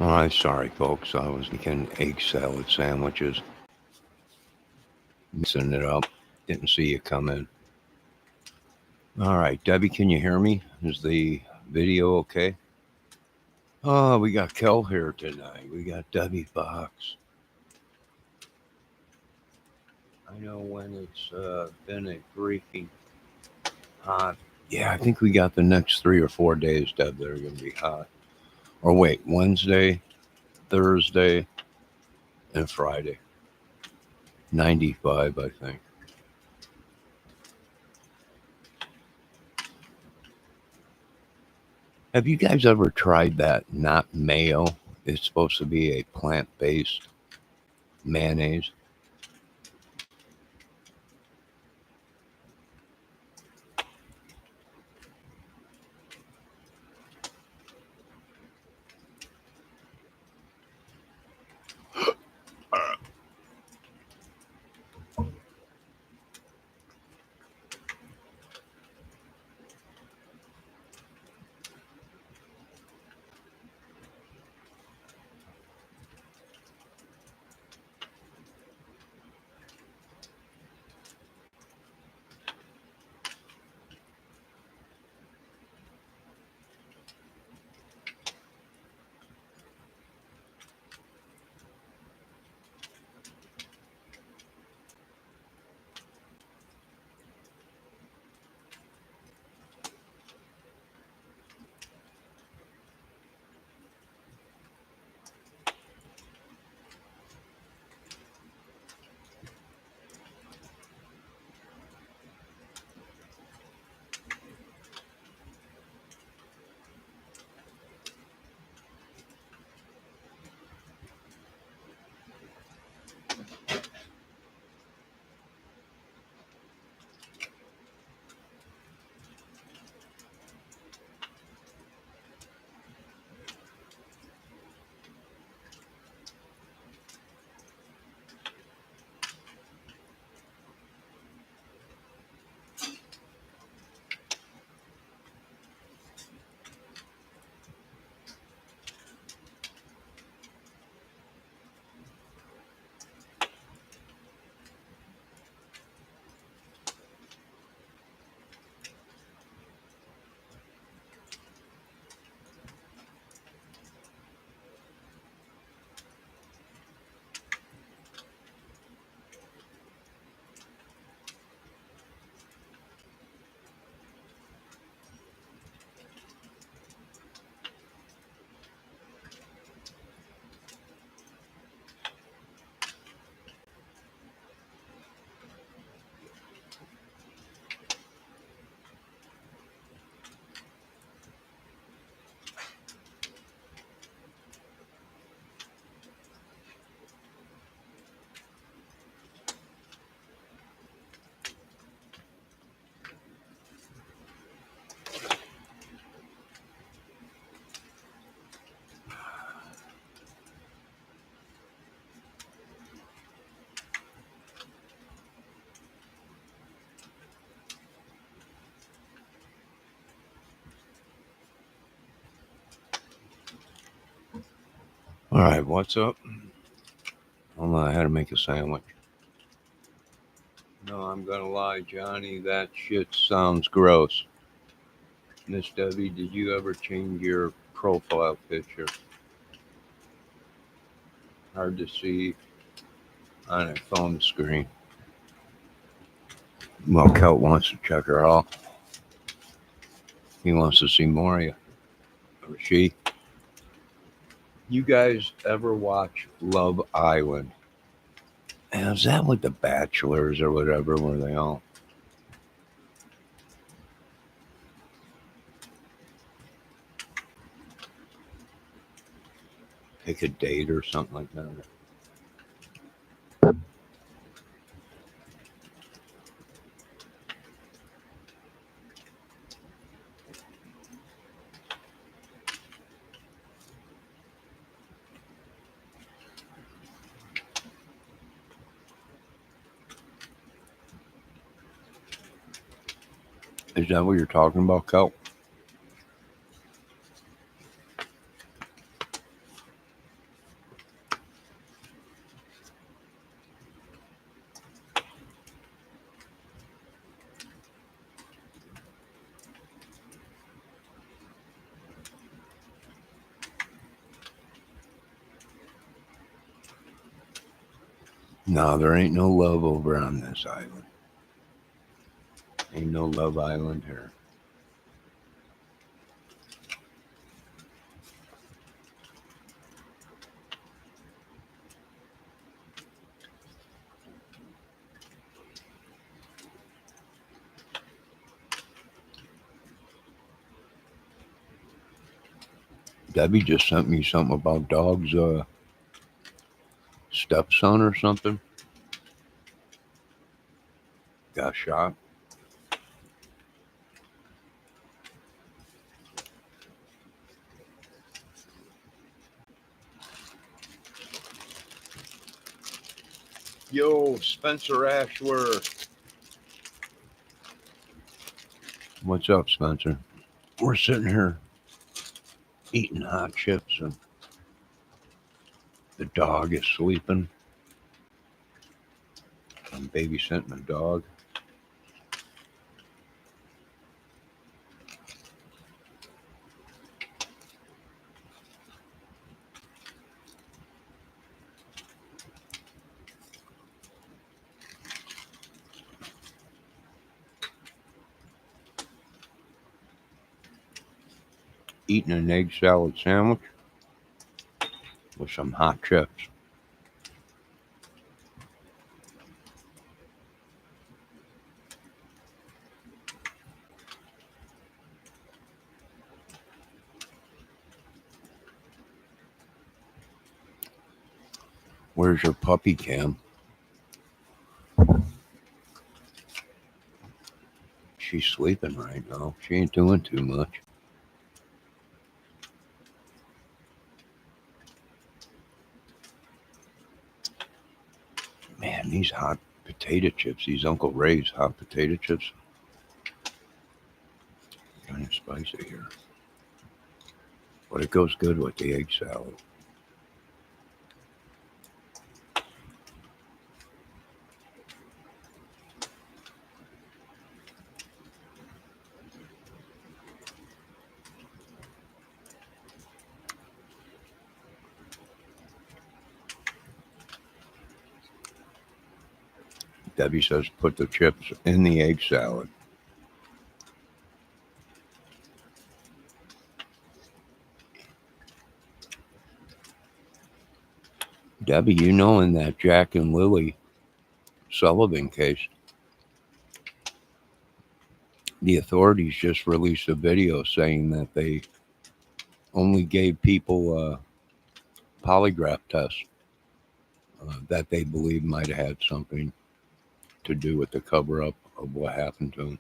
All right, sorry, folks. I was making egg salad sandwiches, mixing it up. Didn't see you come in. All right, Debbie, can you hear me? Is the video okay? Oh, we got Kel here tonight. We got Debbie Fox. I know when it's been a freaking hot. Yeah, I think we got the next 3 or 4 days, Deb, that are going to be hot. Or wait, Wednesday, Thursday, and Friday. 95, I think. Have you guys ever tried that not mayo? It's supposed to be a plant based mayonnaise. All right, what's up? I had to make a sandwich. No, I'm going to lie, Johnny. That shit sounds gross. Miss Debbie, did you ever change your profile picture? Hard to see on a phone screen. Well, Kel wants to check her out. He wants to see more of you. Or she. You guys ever watch Love Island? And is that like the Bachelors or whatever, where they all pick a date or something like that? Is that what you're talking about, Kel? No, there ain't no love over on this island. Ain't no love island here. Debbie just sent me something about dogs, stepson or something. Got shot. Yo, Spencer Ashworth. What's up, Spencer? We're sitting here eating hot chips and the dog is sleeping. I'm babysitting the dog. Eating an egg salad sandwich with some hot chips. Where's your puppy, Cam? She's sleeping right now. She ain't doing too much. Man, these hot potato chips, these Uncle Ray's hot potato chips, kind of spicy here. But it goes good with the egg salad. Debbie says put the chips in the egg salad. Debbie, you know, in that Jack and Lily Sullivan case, the authorities just released a video saying that they only gave people a polygraph tests that they believe might have had something to do with the cover-up of what happened to him.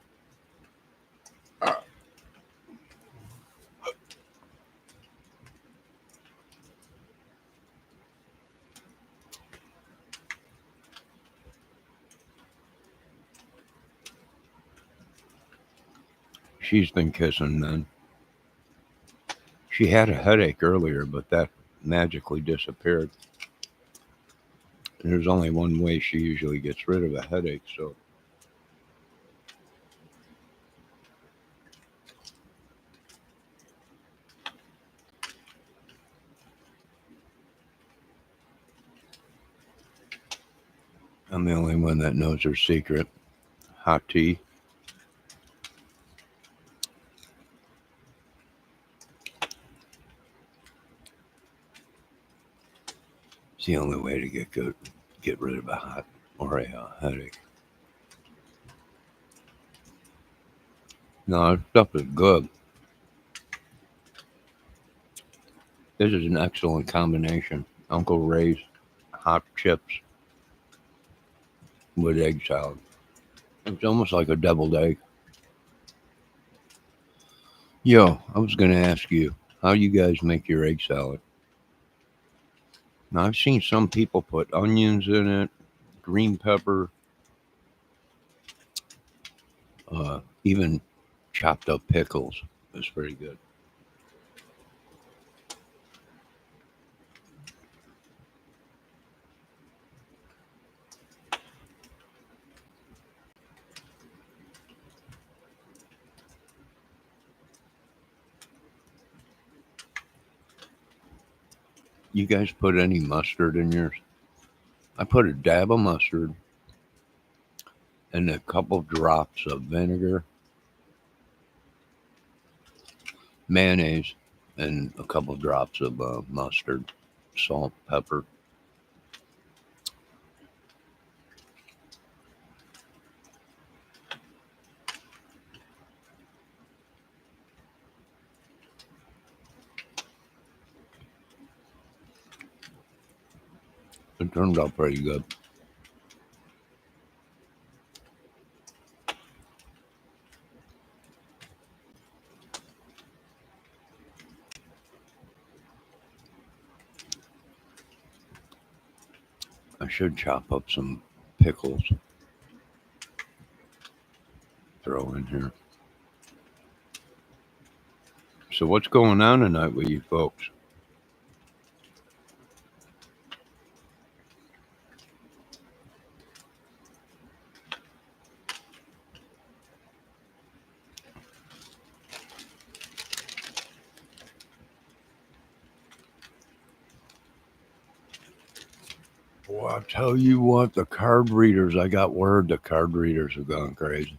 She's been kissing men. She had a headache earlier, but that magically disappeared. There's only one way she usually gets rid of a headache, so I'm the only one that knows her secret. Hot tea. It's the only way to get rid of a hot or a headache. No, this stuff is good. This is an excellent combination. Uncle Ray's hot chips with egg salad. It's almost like a deviled egg. Yo, I was going to ask you, how you guys make your egg salad? Now, I've seen some people put onions in it, green pepper, even chopped up pickles. It's pretty good. You guys put any mustard in yours? I put a dab of mustard and a couple drops of vinegar, mayonnaise, and a couple drops of mustard, salt, pepper. It turned out pretty good. I should chop up some pickles, throw in here. So what's going on tonight with you folks? Well, I'll tell you what, the card readers, I got word the card readers have gone crazy.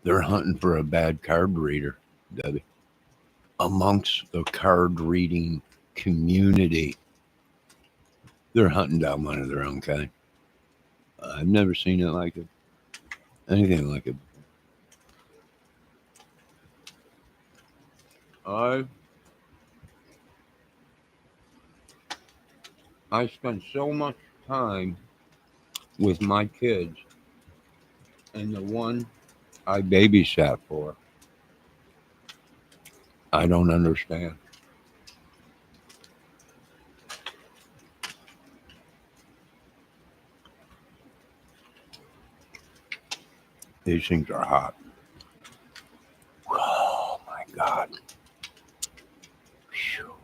They're hunting for a bad card reader, Debbie. Amongst the card reading community, they're hunting down one of their own kind. I've never seen it like it. Anything like it. I I spend so much time with my kids, and the one I babysat for, I don't understand. These things are hot. Oh my God. Phew.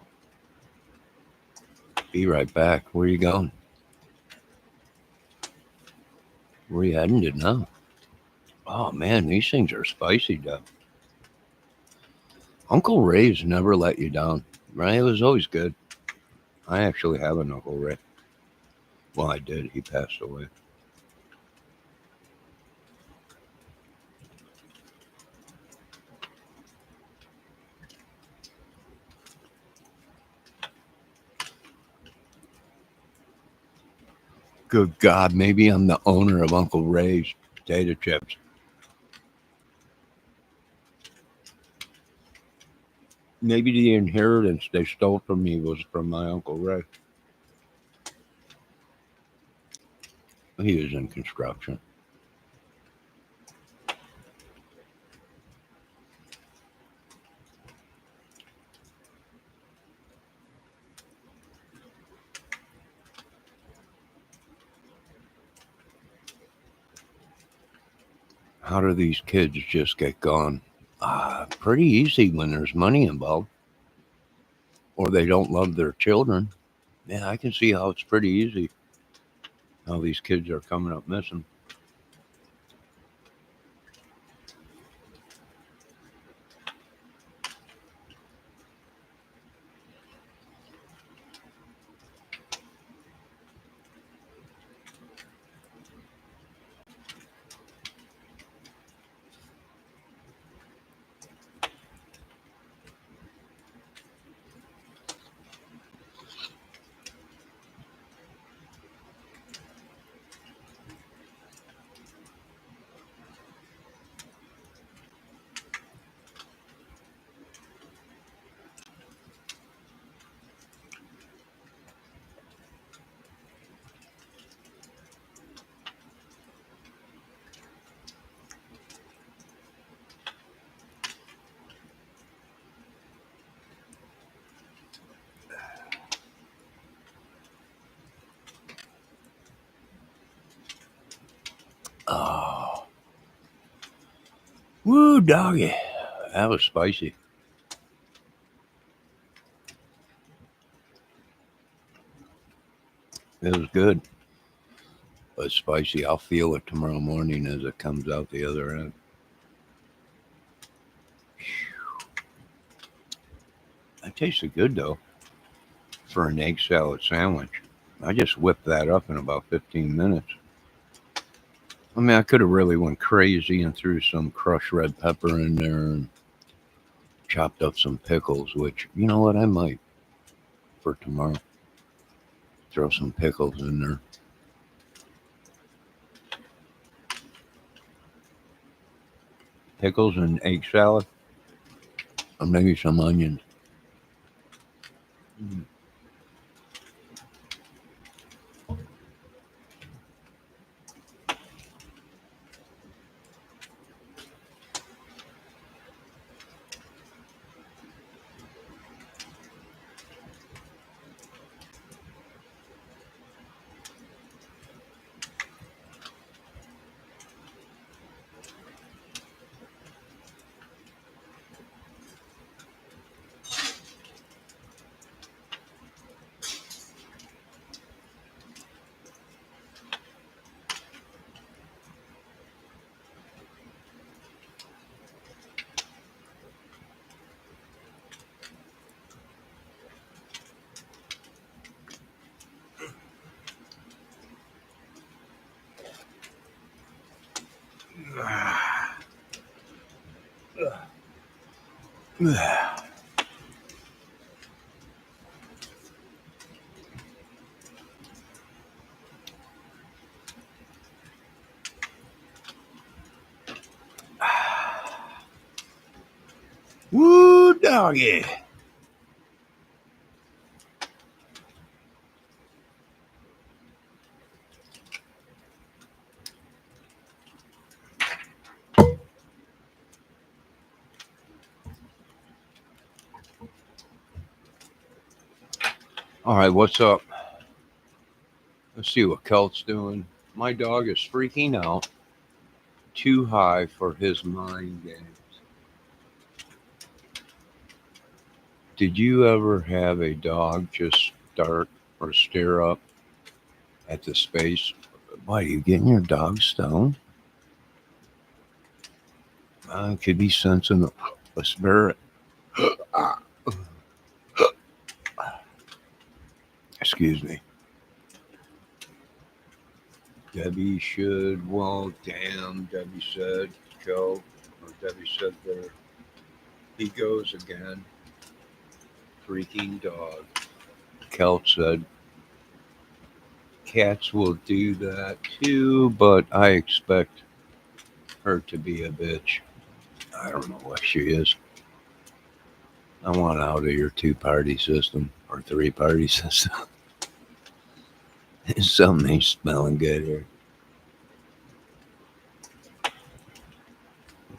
Be right back. Where are you going? Where are you heading to now? Oh man, these things are spicy, Deb. Uncle Ray's never let you down, right? It was always good. I actually have an Uncle Ray. Well, I did. He passed away. Good God, maybe I'm the owner of Uncle Ray's potato chips. Maybe the inheritance they stole from me was from my Uncle Ray. He was in construction. How do these kids just get gone? Pretty easy when there's money involved, or they don't love their children. Yeah, I can see how it's pretty easy how these kids are coming up missing. Oh, woo, doggy. That was spicy. It was good, but spicy. I'll feel it tomorrow morning as it comes out the other end. That tasted good though for an egg salad sandwich. I just whipped that up in about 15 minutes. I mean, I could have really went crazy and threw some crushed red pepper in there and chopped up some pickles, which, you know what, I might for tomorrow. Throw some pickles in there. Pickles and egg salad, or maybe some onions. Mm. Woo, doggy. All right, what's up? Let's see what Kelt's doing. My dog is freaking out too high for his mind games. Did you ever have a dog just start or stare up at the space? Why, are you getting your dog stoned? Could be sensing a spirit. Excuse me. Debbie should, well, damn, Debbie said, go. Or Debbie said there. He goes again. Freaking dog. Kelt said, cats will do that too, but I expect her to be a bitch. I don't know what she is. I want out of your two-party system or three-party system. Something ain't smelling good here.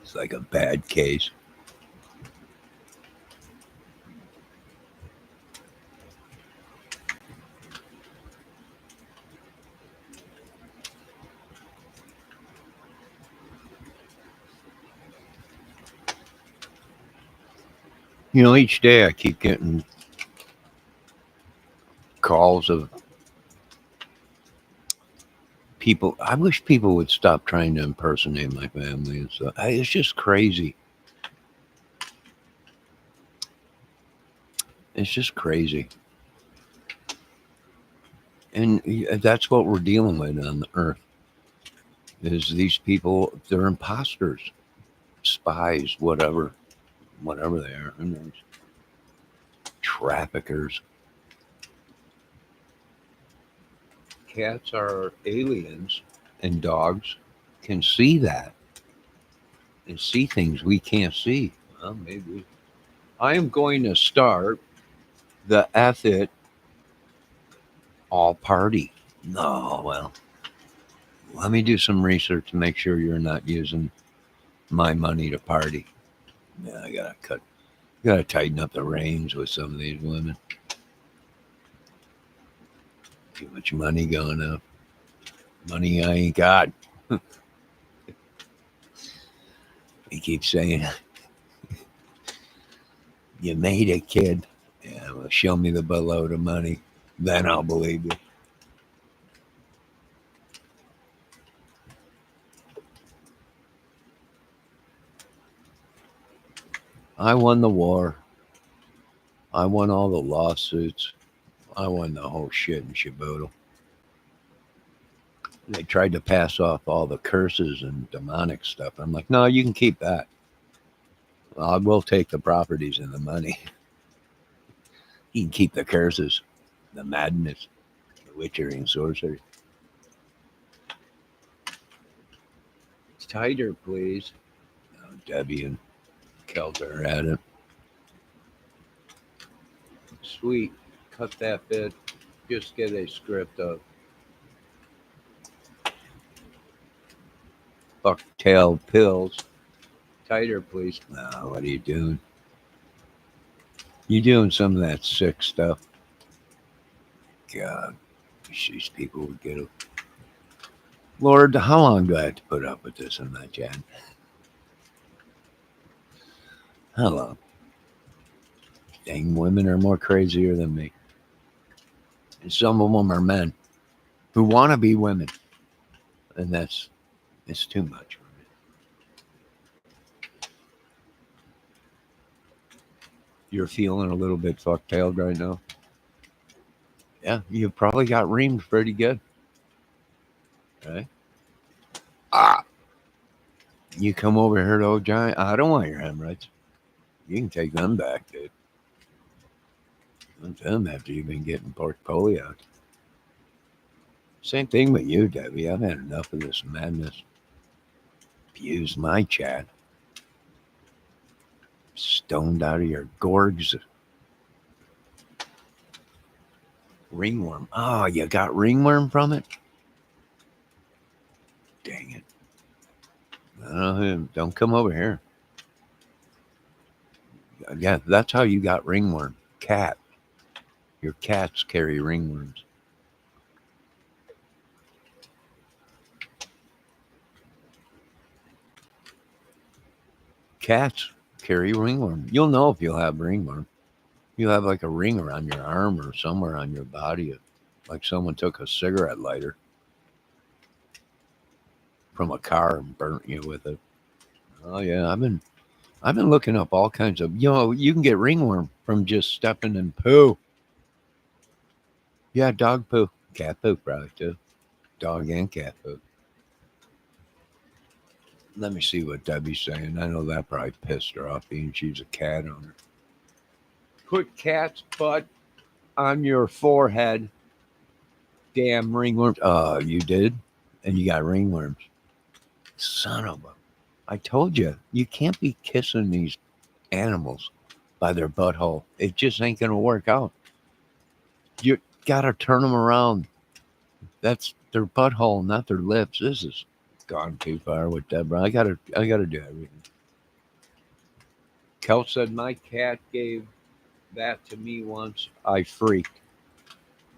It's like a bad case. You know, each day I keep getting calls of people. I wish people would stop trying to impersonate my family and stuff. It's just crazy. It's just crazy. And that's what we're dealing with on the earth is these people, they're imposters, spies, whatever they are. Who knows? Traffickers. Cats are aliens and dogs can see that and see things we can't see. Well, maybe. I am going to start the F it all party. No, well, let me do some research to make sure you're not using my money to party. Yeah, gotta tighten up the reins with some of these women. Too much money going up. Money I ain't got. He keeps saying, you made it, kid. Yeah, well, show me the boatload of money. Then I'll believe you. I won the war. I won all the lawsuits. I won the whole shit in Shibuya. They tried to pass off all the curses and demonic stuff. I'm like, no, you can keep that. I will take the properties and the money. You can keep the curses, the madness, the witchery and sorcery. Tighter, please. Oh, Debbie and Kelter are at it. Sweet. Cut that bit. Just get a script of bucktail pills. Tighter, please. No, what are you doing? You doing some of that sick stuff. God, these people would get it. Lord, how long do I have to put up with this in that chat? How long? Dang, women are more crazier than me. And some of them are men who want to be women. And it's too much for me. You're feeling a little bit fucktailed right now? Yeah, you probably got reamed pretty good. Right? You come over here to old giant. I don't want your hemorrhoids. You can take them back, dude. Want them after you've been getting polio. Same thing with you, Debbie. I've had enough of this madness. Abuse my chat. Stoned out of your gorgs. Ringworm. Oh, you got ringworm from it? Dang it. Don't come over here. Yeah, that's how you got ringworm. Cat. Your cats carry ringworms. Cats carry ringworm. You'll know if you'll have ringworm. You'll have like a ring around your arm or somewhere on your body, like someone took a cigarette lighter from a car and burnt you with it. Oh yeah, I've been looking up all kinds of. You can get ringworm from just stepping in poo. Yeah, dog poo, cat poo probably too. Dog and cat poo. Let me see what Debbie's saying. I know that probably pissed her off being she's a cat owner. Put cat's butt on your forehead. Damn ringworms. You did? And you got ringworms. Son of a. I told you, you can't be kissing these animals by their butthole. It just ain't going to work out. You got to turn them around. That's their butthole, not their lips. This is gone too far with Deborah. I gotta do everything. Kel said my cat gave that to me once. I freaked.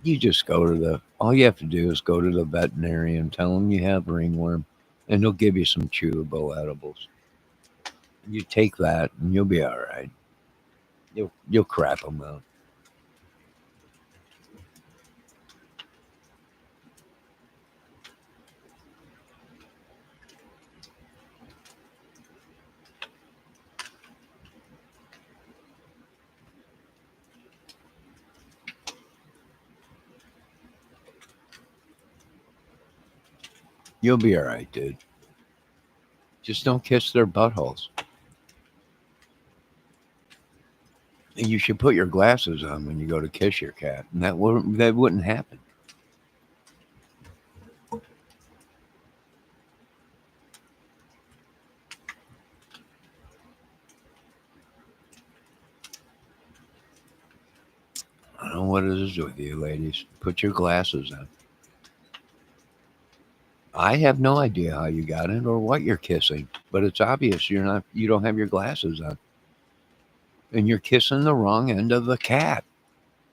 You just go to all you have to do is go to the veterinarian, tell them you have ringworm, and they'll give you some chewable edibles. You take that and you'll be all right. You'll crap them out. You'll be all right, dude. Just don't kiss their buttholes. And you should put your glasses on when you go to kiss your cat, and that wouldn't happen. I don't know what it is with you, ladies. Put your glasses on. I have no idea how you got it or what you're kissing, but it's obvious you don't have your glasses on. And you're kissing the wrong end of the cat.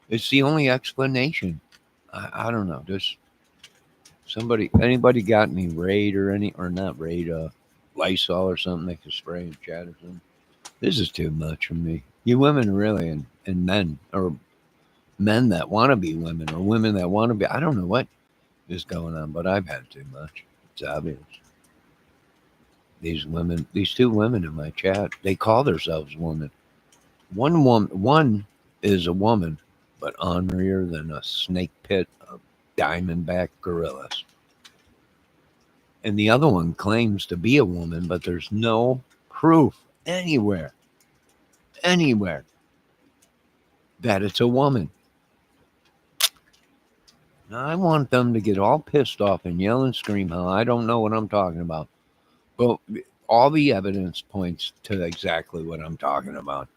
It's the only explanation. I don't know. Just anybody got any Raid or not Raid, Lysol or something they could spray and chat or something? This is too much for me. You women really, and men, or men that want to be women, or women that want to be, I don't know what is going on, but I've had too much. It's obvious. These two women in my chat, they call themselves women. One is a woman, but ornerier than a snake pit of diamondback gorillas. And the other one claims to be a woman, but there's no proof anywhere that it's a woman. Now, I want them to get all pissed off and yell and scream how I don't know what I'm talking about. But all the evidence points to exactly what I'm talking about.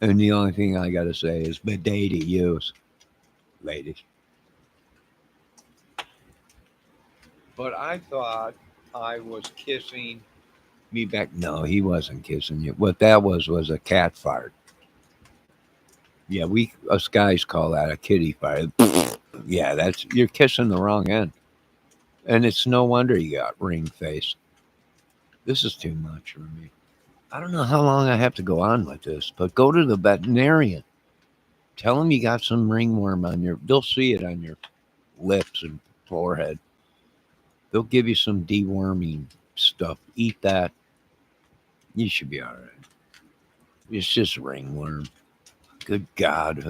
And the only thing I got to say is bidet to use, ladies. But I thought I was kissing me back. No, he wasn't kissing you. What that was a cat fart. Yeah, we us guys call that a kitty fart. Yeah, that's you're kissing the wrong end. And it's no wonder you got ring face. This is too much for me. I don't know how long I have to go on with this, but go to the veterinarian. Tell them you got some ringworm on your. They'll see it on your lips and forehead. They'll give you some deworming stuff. Eat that. You should be all right. It's just ringworm. Good God.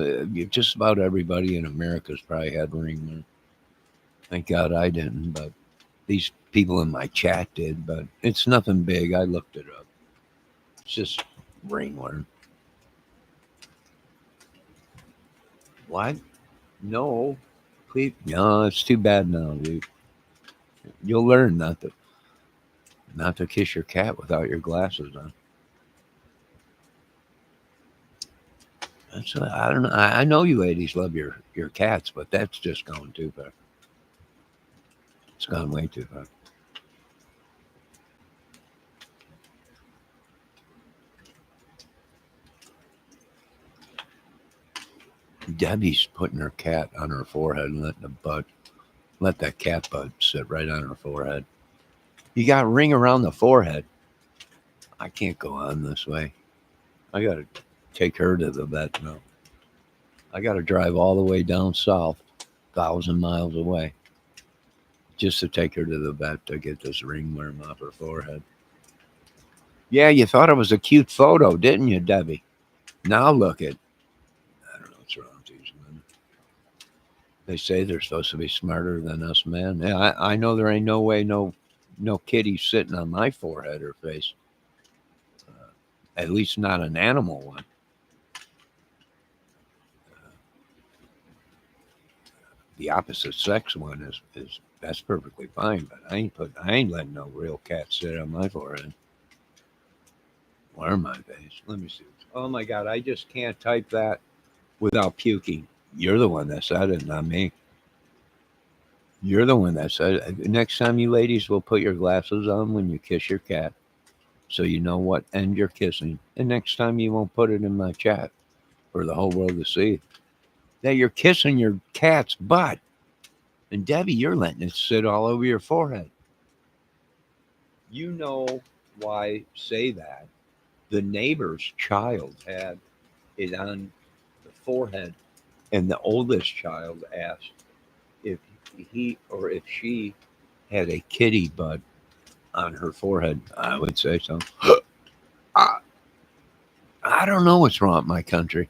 Just about everybody in America's probably had ringworm. Thank God I didn't, but these people in my chat did. But it's nothing big. I looked it up. It's just ringworm. What? No. Please. No, it's too bad now, dude. You'll learn not to kiss your cat without your glasses on. I don't know. I know you ladies love your cats, but that's just going too far. It's gone way too far. Debbie's putting her cat on her forehead and let that cat bud sit right on her forehead. You got a ring around the forehead. I can't go on this way. I got to take her to the vet now. I got to drive all the way down south, 1,000 miles away, just to take her to the vet to get this ringworm off her forehead. Yeah, you thought it was a cute photo, didn't you, Debbie? Now look at. I don't know what's wrong with these women. They say they're supposed to be smarter than us men. Yeah, I know there ain't no way no kitty sitting on my forehead or face. At least not an animal one. The opposite sex one is that's perfectly fine, but I ain't letting no real cat sit on my forehead or my face. Let me see. Oh my God, I just can't type that without puking. You're the one that said it, not me. You're the one that said it. Next time you ladies will put your glasses on when you kiss your cat, so you know what end you're kissing. And next time you won't put it in my chat for the whole world to see that you're kissing your cat's butt. And Debbie, you're letting it sit all over your forehead. You know why I say that. The neighbor's child had it on the forehead, and the oldest child asked if he or if she had a kitty butt on her forehead. I would say so. I, I don't know what's wrong with my country.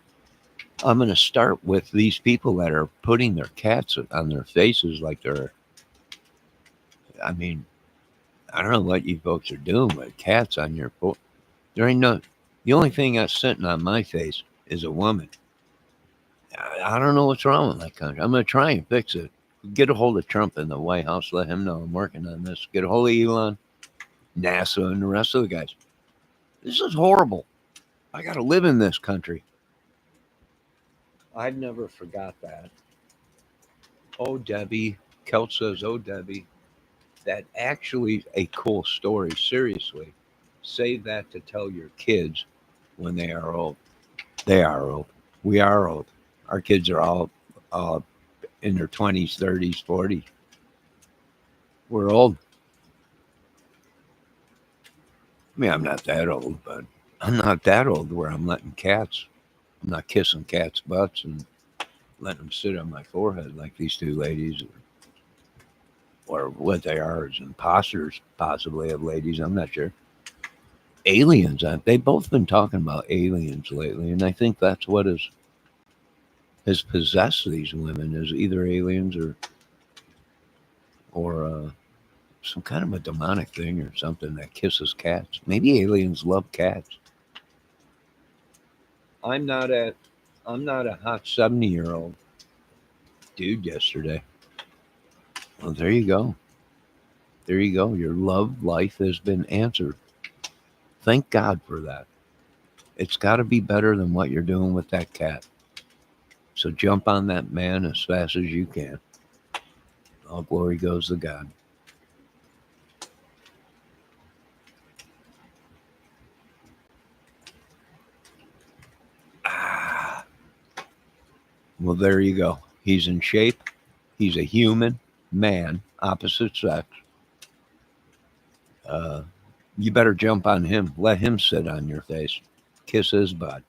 I'm going to start with these people that are putting their cats on their faces like they're. I mean, I don't know what you folks are doing, but cats on your foot. There ain't no. The only thing that's sitting on my face is a woman. I don't know what's wrong with my country. I'm going to try and fix it. Get a hold of Trump in the White House. Let him know I'm working on this. Get a hold of Elon, NASA, and the rest of the guys. This is horrible. I got to live in this country. I've never forgot that. Oh, Debbie. Kelt says, oh, Debbie. That actually a cool story. Seriously. Save that to tell your kids when they are old. They are old. We are old. Our kids are all in their 20s, 30s, 40s. We're old. I mean, I'm not that old, but I'm not that old where I'm letting cats. I'm not kissing cats' butts and letting them sit on my forehead like these two ladies, or what they are as imposters, possibly, of ladies. I'm not sure. Aliens. They've both been talking about aliens lately, and I think that's what is has possessed these women as either aliens or some kind of a demonic thing or something that kisses cats. Maybe aliens love cats. I'm not a I'm not a hot 70-year-old dude yesterday. Well, there you go. There you go. Your love life has been answered. Thank God for that. It's got to be better than what you're doing with that cat. So jump on that man as fast as you can. All glory goes to God. Ah, well, there you go. He's in shape. He's a human man, opposite sex. Uh, you better jump on him. Let him sit on your face. Kiss his butt.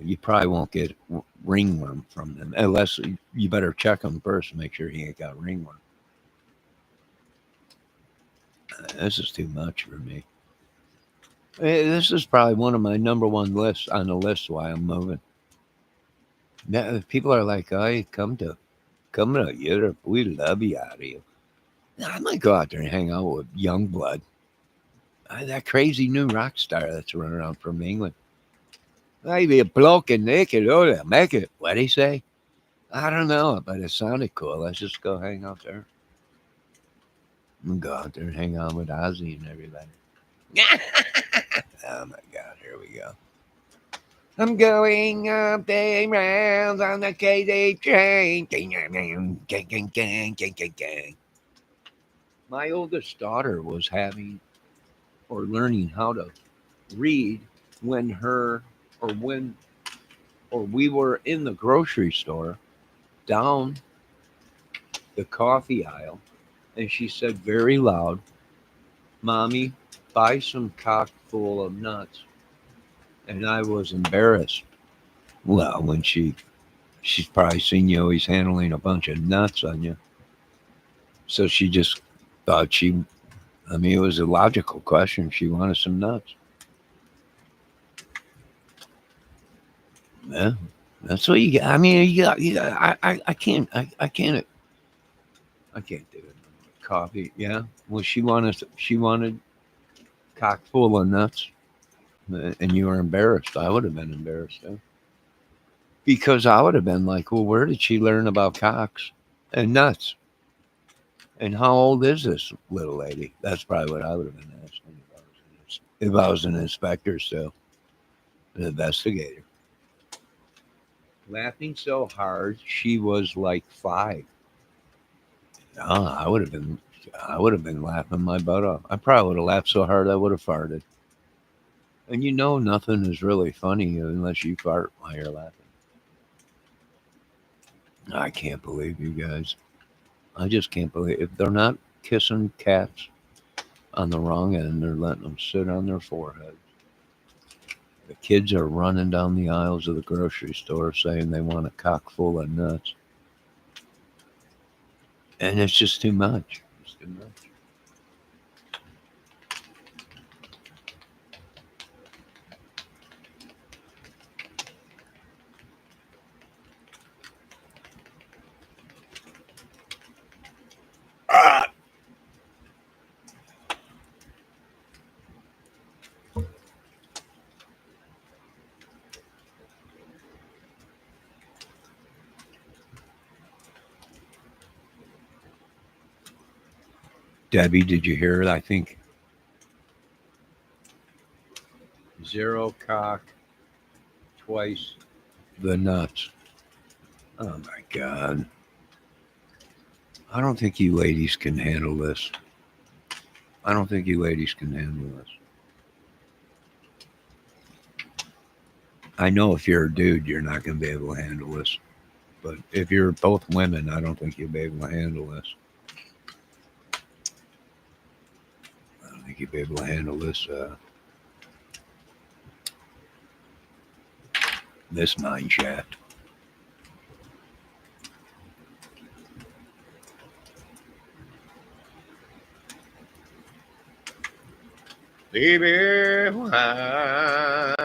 You probably won't get ringworm from them unless you better check him first and make sure he ain't got ringworm. This is too much for me. This is probably one of my number one lists on the list while I'm moving. Now, people are like, "Hey, come to Europe. We love you out here." Now, I might go out there and hang out with young blood. That crazy new rock star that's running around from England. Maybe a bloke and naked, oh, they'll make it. What'd he say? I don't know, but it sounded cool. Let's just go hang out there. And go out there and hang out with Ozzy and everybody. Oh my God, here we go. I'm going up the rounds on the KZ train. Gang, gang, gang, gang, gang, gang, gang. My oldest daughter was having or learning how to read when her or when or we were in the grocery store down the coffee aisle, and she said very loud, "Mommy, buy some cock full of nuts." And I was embarrassed. Well, when she's probably seen you always handling a bunch of nuts on you, so she just thought she. I mean, it was a logical question. She wanted some nuts. Yeah, that's what you get. I mean, I can't. I can't do it. Coffee. Yeah. Well, she wanted cock full of nuts, and you were embarrassed. I would have been embarrassed too. Because I would have been like, well, where did she learn about cocks and nuts? And how old is this little lady? That's probably what I would have been asking if I was an inspector still, an investigator. Laughing so hard, she was like 5. Oh, I would have been laughing my butt off. I probably would have laughed so hard I would have farted. And you know nothing is really funny unless you fart while you're laughing. I can't believe you guys. I just can't believe if they're not kissing cats on the wrong end, they're letting them sit on their forehead. The kids are running down the aisles of the grocery store saying they want a cock full of nuts. And it's just too much. It's too much. Ah! Debbie, did you hear it? I think zero cock, twice the nuts. Oh my God. I don't think you ladies can handle this. I don't think you ladies can handle this. I know if you're a dude, you're not going to be able to handle this. But if you're both women, I don't think you'll be able to handle this. I don't think you'll be able to handle this mine shaft. Baby, why?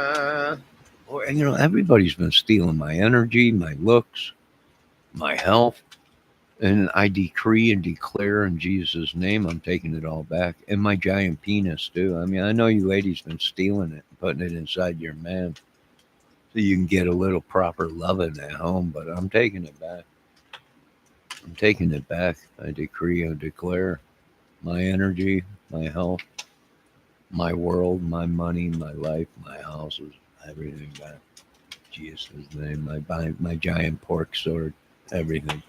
Oh, everybody's been stealing my energy, my looks, my health. And I decree and declare in Jesus' name, I'm taking it all back. And my giant penis, too. I mean, I know you ladies been stealing it and putting it inside your man so you can get a little proper loving at home, but I'm taking it back. I'm taking it back. I decree and declare my energy, my health, my world, my money, my life, my houses, everything back. Jesus' name, my giant pork sword, everything.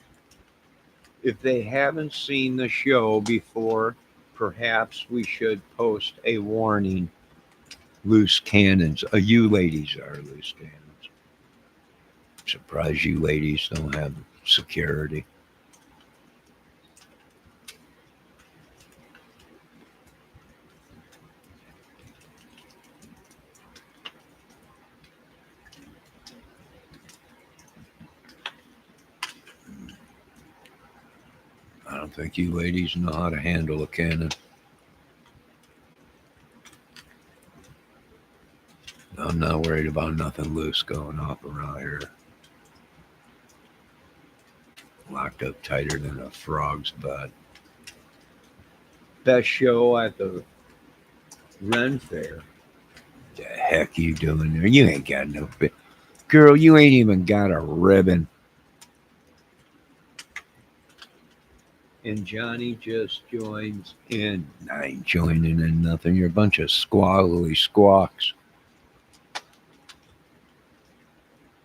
If they haven't seen the show before, perhaps we should post a warning. Loose cannons. You ladies are loose cannons. Surprised you ladies don't have security. I don't think you ladies know how to handle a cannon. I'm not worried about nothing loose going off around here. Locked up tighter than a frog's butt. Best show at the Ren Fair. The heck you doing there? You ain't got no bit. Girl, you ain't even got a ribbon. And Johnny just joins in. I ain't joining in nothing. You're a bunch of squabbly squawks.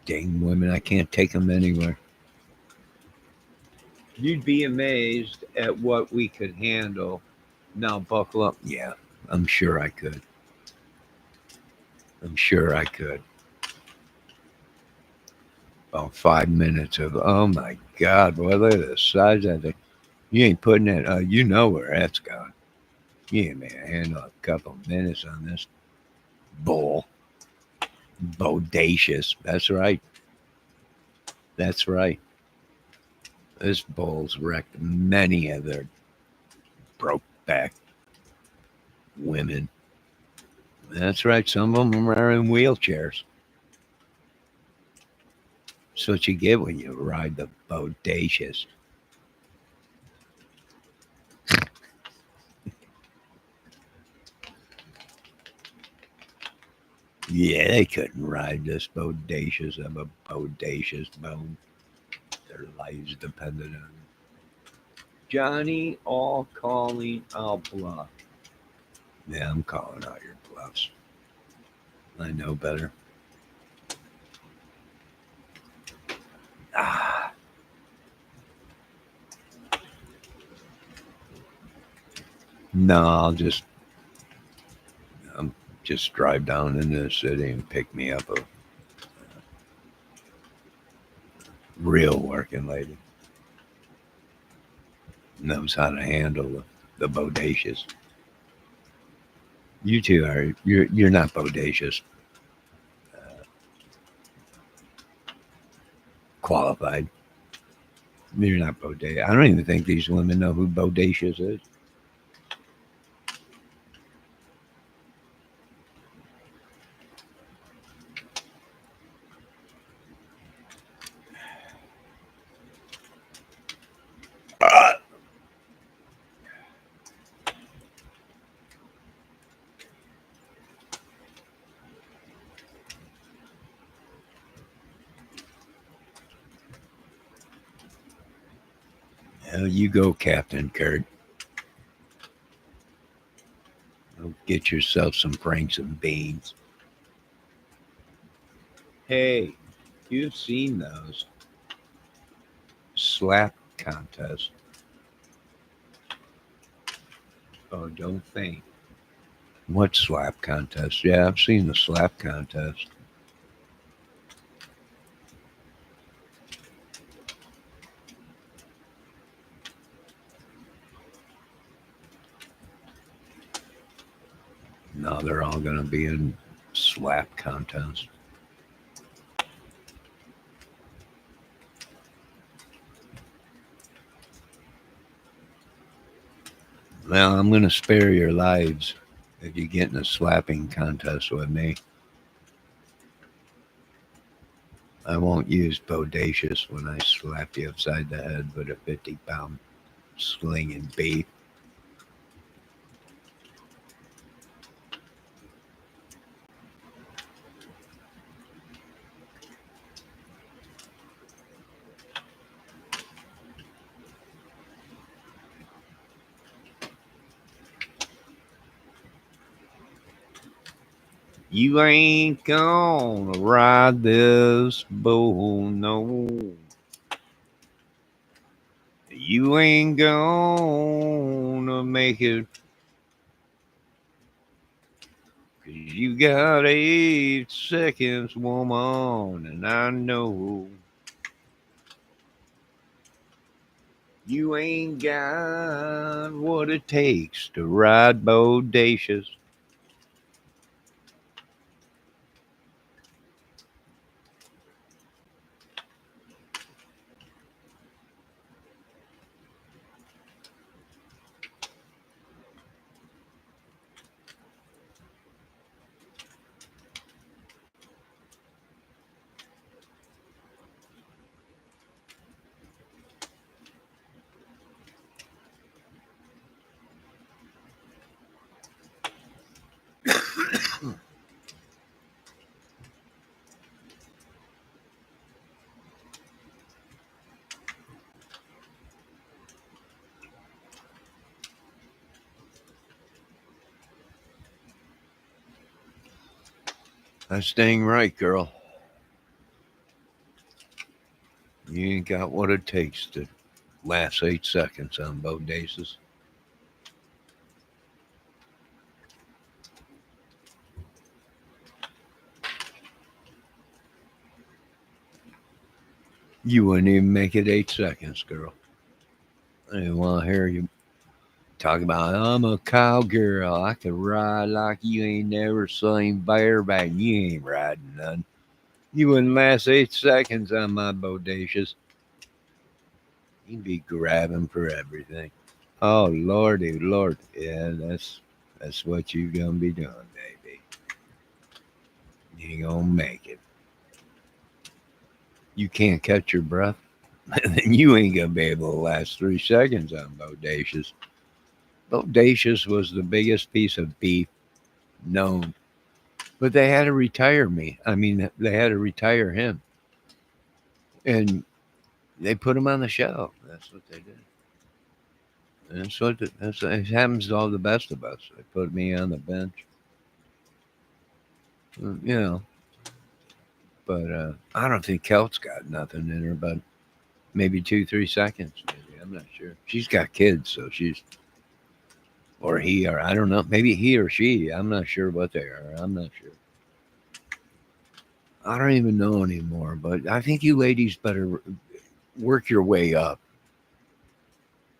Dang women, I can't take them anywhere. You'd be amazed at what we could handle. Now buckle up. Yeah, I'm sure I could. I'm sure I could. About 5 minutes of, oh my God, boy, look at the size of that thing. You ain't putting it, you know where that's going. You ain't man handle a couple minutes on this bull. Bodacious. That's right. That's right. This bull's wrecked many of their broke back women. That's right. Some of them are in wheelchairs. That's what you get when you ride the bodacious. Yeah, they couldn't ride this bodacious of a bodacious bone. Their lives depended on it. Johnny, all calling out bluff. Yeah, I'm calling out your bluffs. I know better. Ah. No, just drive down into the city and pick me up a real working lady. Knows how to handle the bodacious. You two are you're not bodacious. Qualified. You're not bodacious. I don't even think these women know who bodacious is. Hell, you go, Captain Kurt. Go get yourself some franks and beans. Hey, you've seen those slap contests. Oh, don't faint. What slap contest? Yeah, I've seen the slap contest. Now they're all going to be in slap contests. Well, I'm going to spare your lives if you get in a slapping contest with me. I won't use bodacious when I slap you upside the head with a 50-pound slinging beef. You ain't gonna ride this bull, no. You ain't gonna make it, 'cause you got 8 seconds, woman, and I know you ain't got what it takes to ride bodacious. That's dang right, girl. You ain't got what it takes to last 8 seconds on bodacious. You wouldn't even make it 8 seconds, girl. I didn't want to hear you talk about I'm a cowgirl. I can ride like you ain't never seen bareback. You ain't riding none. You wouldn't last 8 seconds on my bodacious. You'd be grabbing for everything. Oh lordy, lord, yeah, that's what you gonna be doing, baby. You ain't gonna make it. You can't catch your breath, then you ain't gonna be able to last 3 seconds on bodacious. Bodacious was the biggest piece of beef known. But they had to retire me. I mean, they had to retire him, and they put him on the shelf. That's what they did. And that's it happens to all the best of us. They put me on the bench, you know. But I don't think Kelt's got nothing in her, but maybe 2, 3 seconds. Maybe I'm not sure. She's got kids, so she's or he or I don't know. Maybe he or she. I'm not sure what they are. I'm not sure. I don't even know anymore. But I think you ladies better work your way up.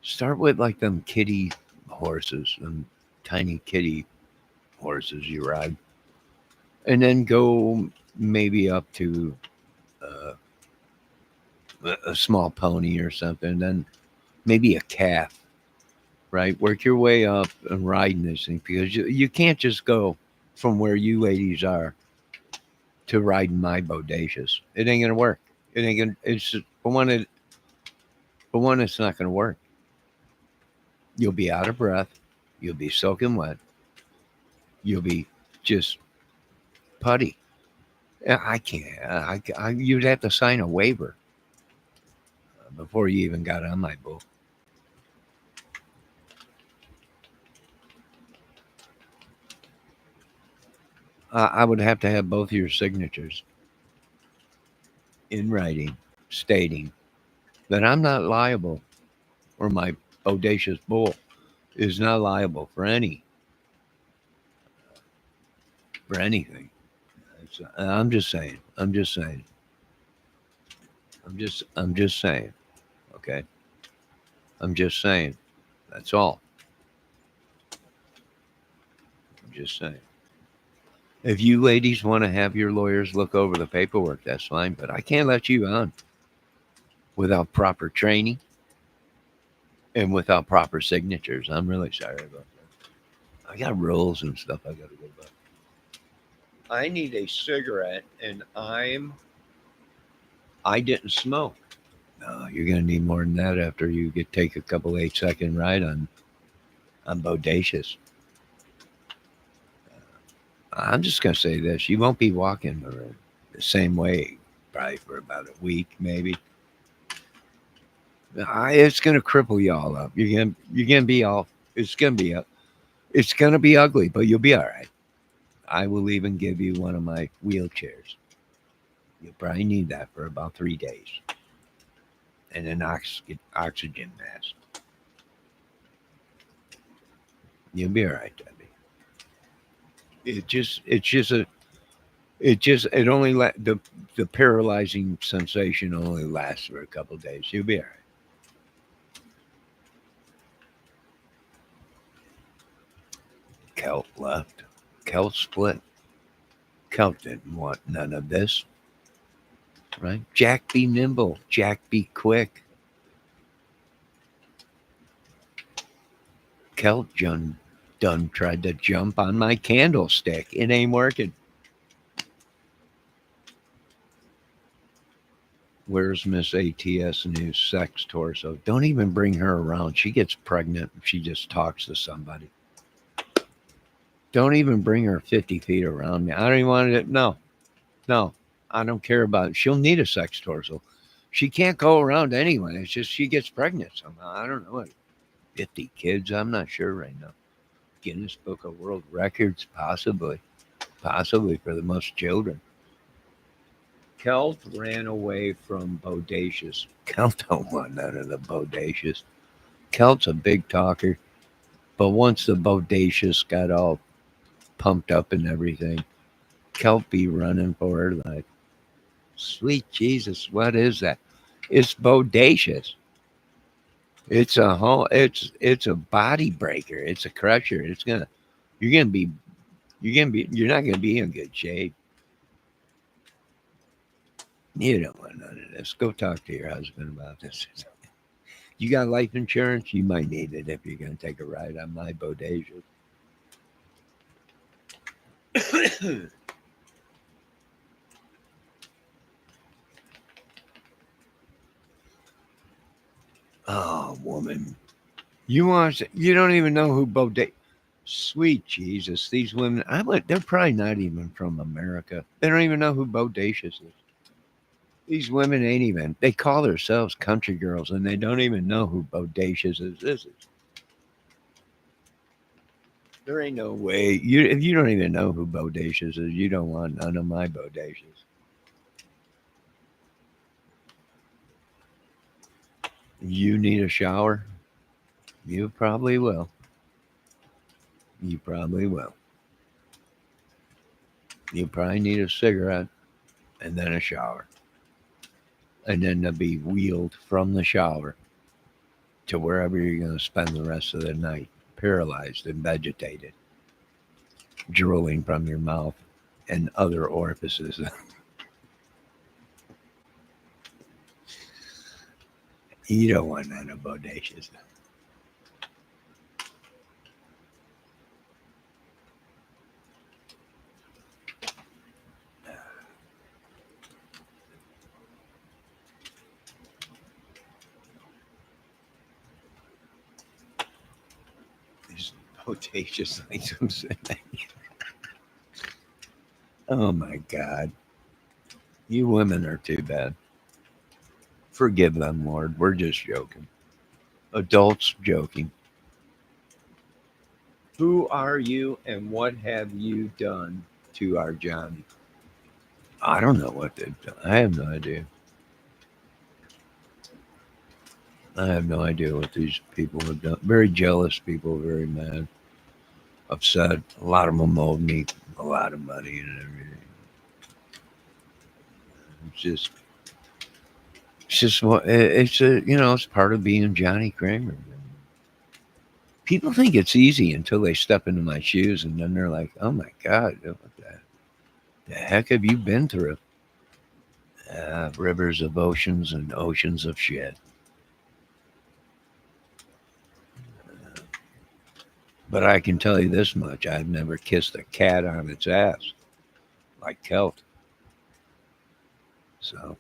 Start with like them kitty horses, them tiny kitty horses you ride, and then go maybe up to uh, a small pony or something. Then maybe a calf, right? Work your way up and riding this thing because you can't just go from where you ladies are to riding my bodacious. It ain't gonna work. It ain't gonna. It's for one. For one, it's not gonna work. You'll be out of breath. You'll be soaking wet. You'll be just putty. I can't. You'd have to sign a waiver before you even got on my bull. I would have to have both of your signatures in writing stating that I'm not liable or my audacious bull is not liable for anything. I'm just saying. I'm just saying. I'm just saying. Okay. I'm just saying. That's all. I'm just saying. If you ladies want to have your lawyers look over the paperwork, that's fine. But I can't let you on without proper training and without proper signatures. I'm really sorry about that. I got rules and stuff I got to go by. I need a cigarette, and I'm I didn't smoke. No, you're gonna need more than that after you take a couple 8-second ride on Bodacious. I'm just gonna say this: you won't be walking the same way probably for about a week, maybe. It's gonna cripple you all up. You're gonna be all. It's gonna be it's gonna be ugly, but you'll be all right. I will even give you one of my wheelchairs. You'll probably need that for about 3 days, and an oxygen mask. You'll be all right, Debbie. It only the paralyzing sensation only lasts for a couple of days. You'll be all right. Kelt left. Kelt split. Kelt didn't want none of this, right? Jack be nimble. Jack be quick. Kelt done tried to jump on my candlestick. It ain't working. Where's Miss ATS News sex torso? Don't even bring her around. She gets pregnant if she just talks to somebody. Don't even bring her 50 feet around me. I don't even want to. No, no, I don't care about it. She'll need a sex torso. She can't go around anyway. It's just she gets pregnant somehow. I don't know. 50 kids? I'm not sure right now. Guinness Book of World Records, possibly. Possibly for the most children. Kelt ran away from Bodacious. Kelt don't want none of the Bodacious. Kelt's a big talker, but once the Bodacious got all pumped up and everything, Kelt be running for her life. Sweet Jesus, what is that? It's Bodacious. It's a whole. It's a body breaker. It's a crusher. You're gonna be. You're not gonna be in good shape. You don't want none of this. Go talk to your husband about this. You got life insurance? You might need it if you're going to take a ride on my Bodacious. Oh, woman. You don't even know who Bodacious. Sweet Jesus. These women, they're probably not even from America. They don't even know who Bodacious is. These women ain't even, they call themselves country girls and they don't even know who Bodacious is. There ain't no way. If you don't even know who Bodacious is, you don't want none of my Bodacious. You need a shower? You probably will. You probably will. You probably need a cigarette and then a shower. And then to be wheeled from the shower to wherever you're going to spend the rest of the night, paralyzed and vegetated, drooling from your mouth and other orifices. You don't want none of Bodacious. These Bodacious items. Oh my God. You women are too bad. Forgive them, Lord. We're just joking. Adults joking. Who are you and what have you done to our Johnny? I don't know what they've done. I have no idea. I have no idea what these people have done. Very jealous people, very mad, upset. A lot of them owed me a lot of money and everything. It's just what it's a it's part of being Johnny Kramer. People think it's easy until they step into my shoes, and then they're like, "Oh my God, what the heck have you been through?" Rivers of oceans and oceans of shit. But I can tell you this much: I've never kissed a cat on its ass like Kelt. So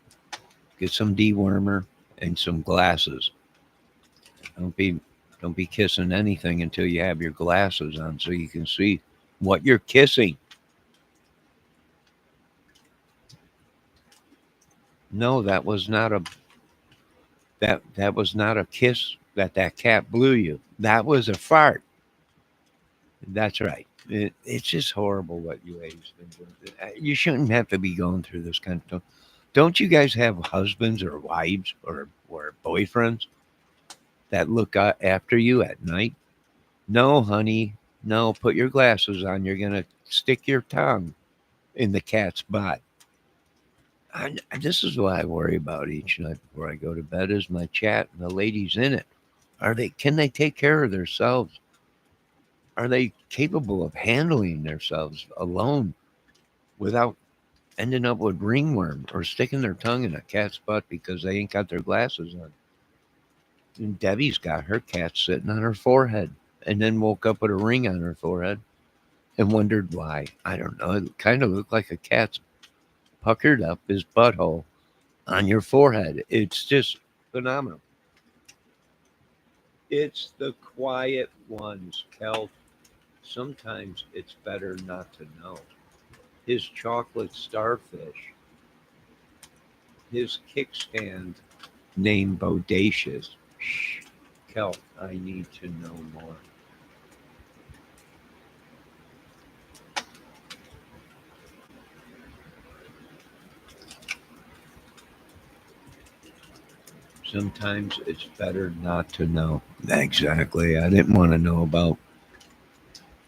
Get some dewormer and some glasses. Don't be don't be kissing anything until you have your glasses on so you can see what you're kissing. No, that was not a kiss that cat blew you. That was a fart. That's right. It's just horrible what you ladies been doing. You shouldn't have to be going through this kind of stuff. Don't you guys have husbands or wives or boyfriends that look after you at night? No, honey. No, put your glasses on. You're going to stick your tongue in the cat's butt. This is what I worry about each night before I go to bed is my chat and the ladies in it. Can they take care of themselves? Are they capable of handling themselves alone without ending up with ringworm or sticking their tongue in a cat's butt because they ain't got their glasses on? And Debbie's got her cat sitting on her forehead and then woke up with a ring on her forehead and wondered why. I don't know. It kind of looked like a cat's puckered up his butthole on your forehead. It's just phenomenal. It's the quiet ones, Kel. Sometimes it's better not to know. His chocolate starfish, his kickstand named Bodacious. Shh, Kel, I need to know more. Sometimes it's better not to know. Exactly. I didn't want to know about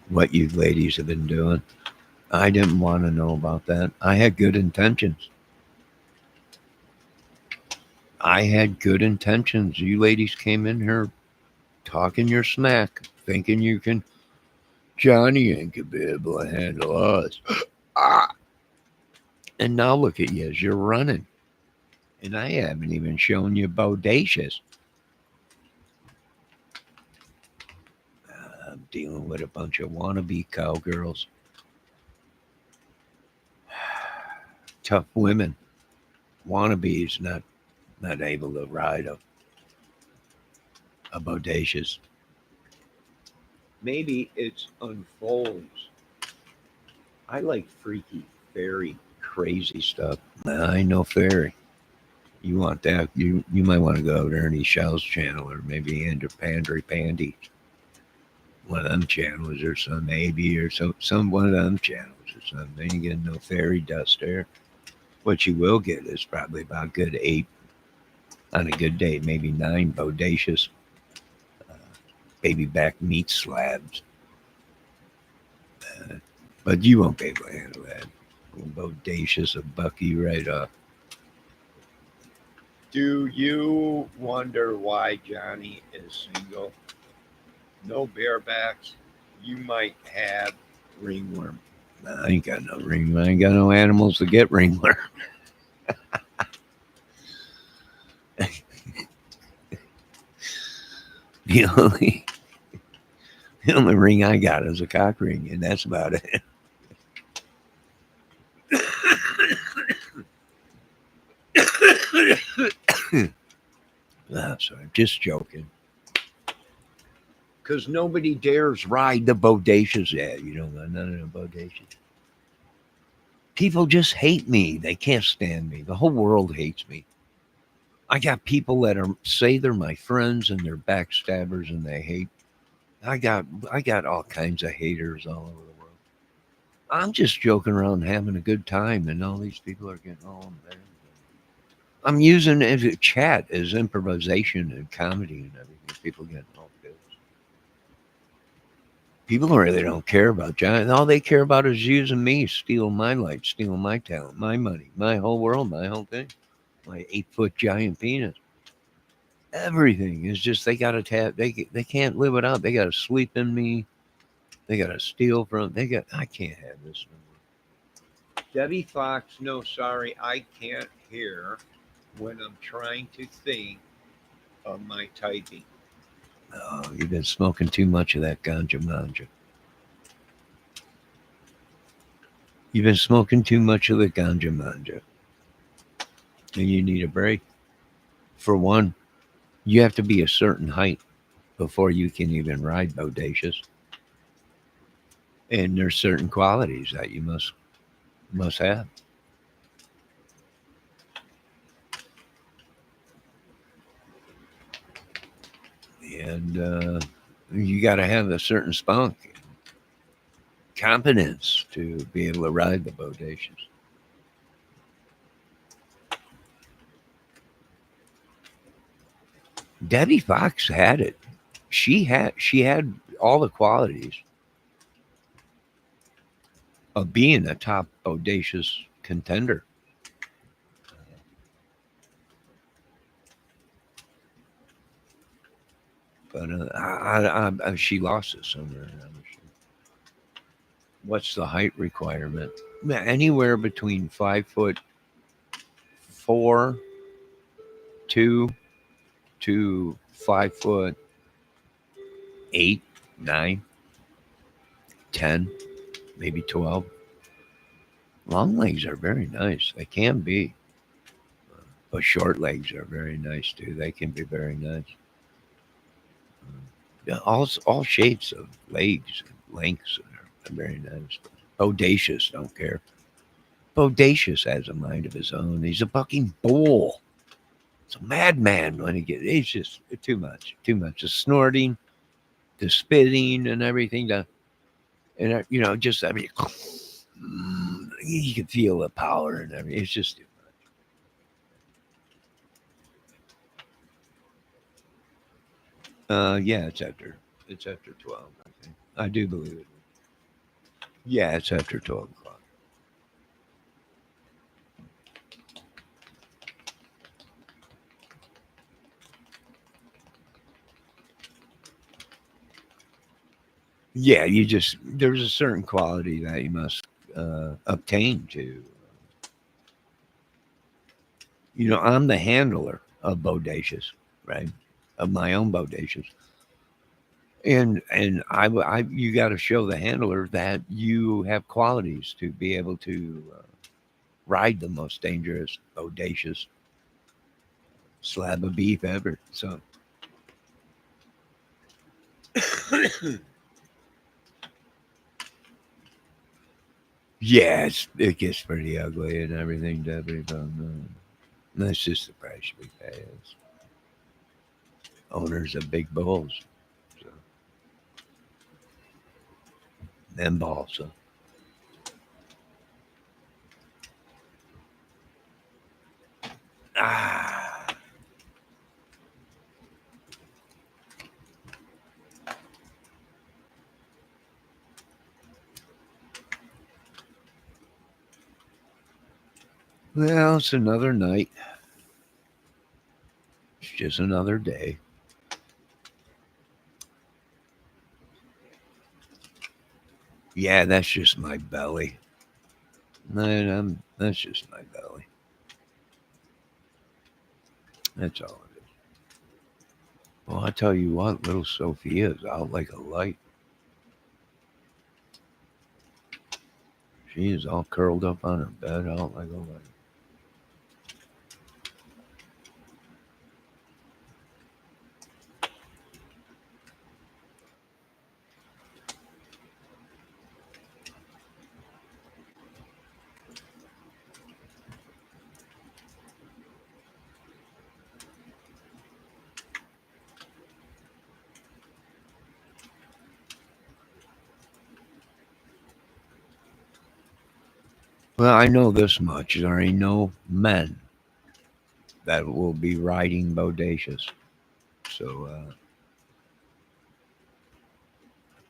what you ladies have been doing. I didn't want to know about that. I had good intentions. I had good intentions. You ladies came in here talking your smack, thinking you can. Johnny ain't gonna be able to handle us. Ah. And now look at you as you're running. And I haven't even shown you Bodacious. I'm dealing with a bunch of wannabe cowgirls. Tough women. Wannabes not able to ride a Bodacious. Maybe it's unfolds. I like freaky, fairy, crazy stuff. I ain't no fairy. You want that? You might want to go to Ernie Shell's channel or maybe Andrew Pandry Pandy. One of them channels or some maybe or some one of them channels or something. You get no fairy dust there. What you will get is probably about a good 8 on a good day, maybe 9 Bodacious uh, baby back meat slabs. But you won't be able to handle that. Bodacious a bucky right up. Do you wonder why Johnny is single? No barebacks. You might have ringworm. Nah, I ain't got no ringworm. I ain't got no animals to get ringworm. the only the only ring I got is a cock ring, and that's about it. Sorry, just joking. Because nobody dares ride the Bodacious. Yeah, you don't got none of the Bodacious. People just hate me. They can't stand me. The whole world hates me. I got people that say they're my friends and they're backstabbers and they hate. I got all kinds of haters all over the world. I'm just joking around having a good time, and all these people are getting all embarrassed. I'm using it as chat as improvisation and comedy and everything. People getting all pissed. People really don't care about John. All they care about is using me, stealing my life, stealing my talent, my money, my whole world, my whole thing. My 8-foot giant penis. Everything is just they gotta tap. They can't live without. They gotta sleep in me. They gotta steal from. They got. I can't have this no more. Debbie Fox. No, sorry, I can't hear when I'm trying to think of my typing. Oh, you've been smoking too much of that ganja manja. You've been smoking too much of the ganja manja. and you need a break. For one, you have to be a certain height before you can even ride bodacious, and there's certain qualities that you must have, and you got to have a certain spunk, competence to be able to ride the bodacious. Debbie Fox had it. She had all the qualities of being a top bodacious contender. But she lost it somewhere. What's the height requirement? Anywhere between 5'4", 2 to 5'8", 9, 10, maybe 12. Long legs are very nice. They can be, but short legs are very nice too. They can be very nice. Yeah, all shapes of legs, lengths are very nice. Bodacious don't care. Bodacious has a mind of his own. He's a bucking bull. It's a madman when he gets. It's just too much. Too much. The snorting, the spitting, and everything. And just I mean, you can feel the power and everything. It's just too much. Yeah, it's after 12. I think I do believe it. Yeah, it's after 12 o'clock. Yeah, there's a certain quality that you must obtain to. I'm the handler of bodacious, right? Of my own bodacious, and you got to show the handler that you have qualities to be able to ride the most dangerous bodacious slab of beef ever. So yeah, it gets pretty ugly and everything, Debbie. But that's just the price we pay as owners of big bulls. So them balls. So. Ah. Well, it's another night. It's just another day. Yeah, that's just my belly. Man, that's just my belly. That's all it is. Well, I tell you what, little Sophia is out like a light. She is all curled up on her bed, out like a light. Well, I know this much. There ain't no men that will be riding bodacious. So,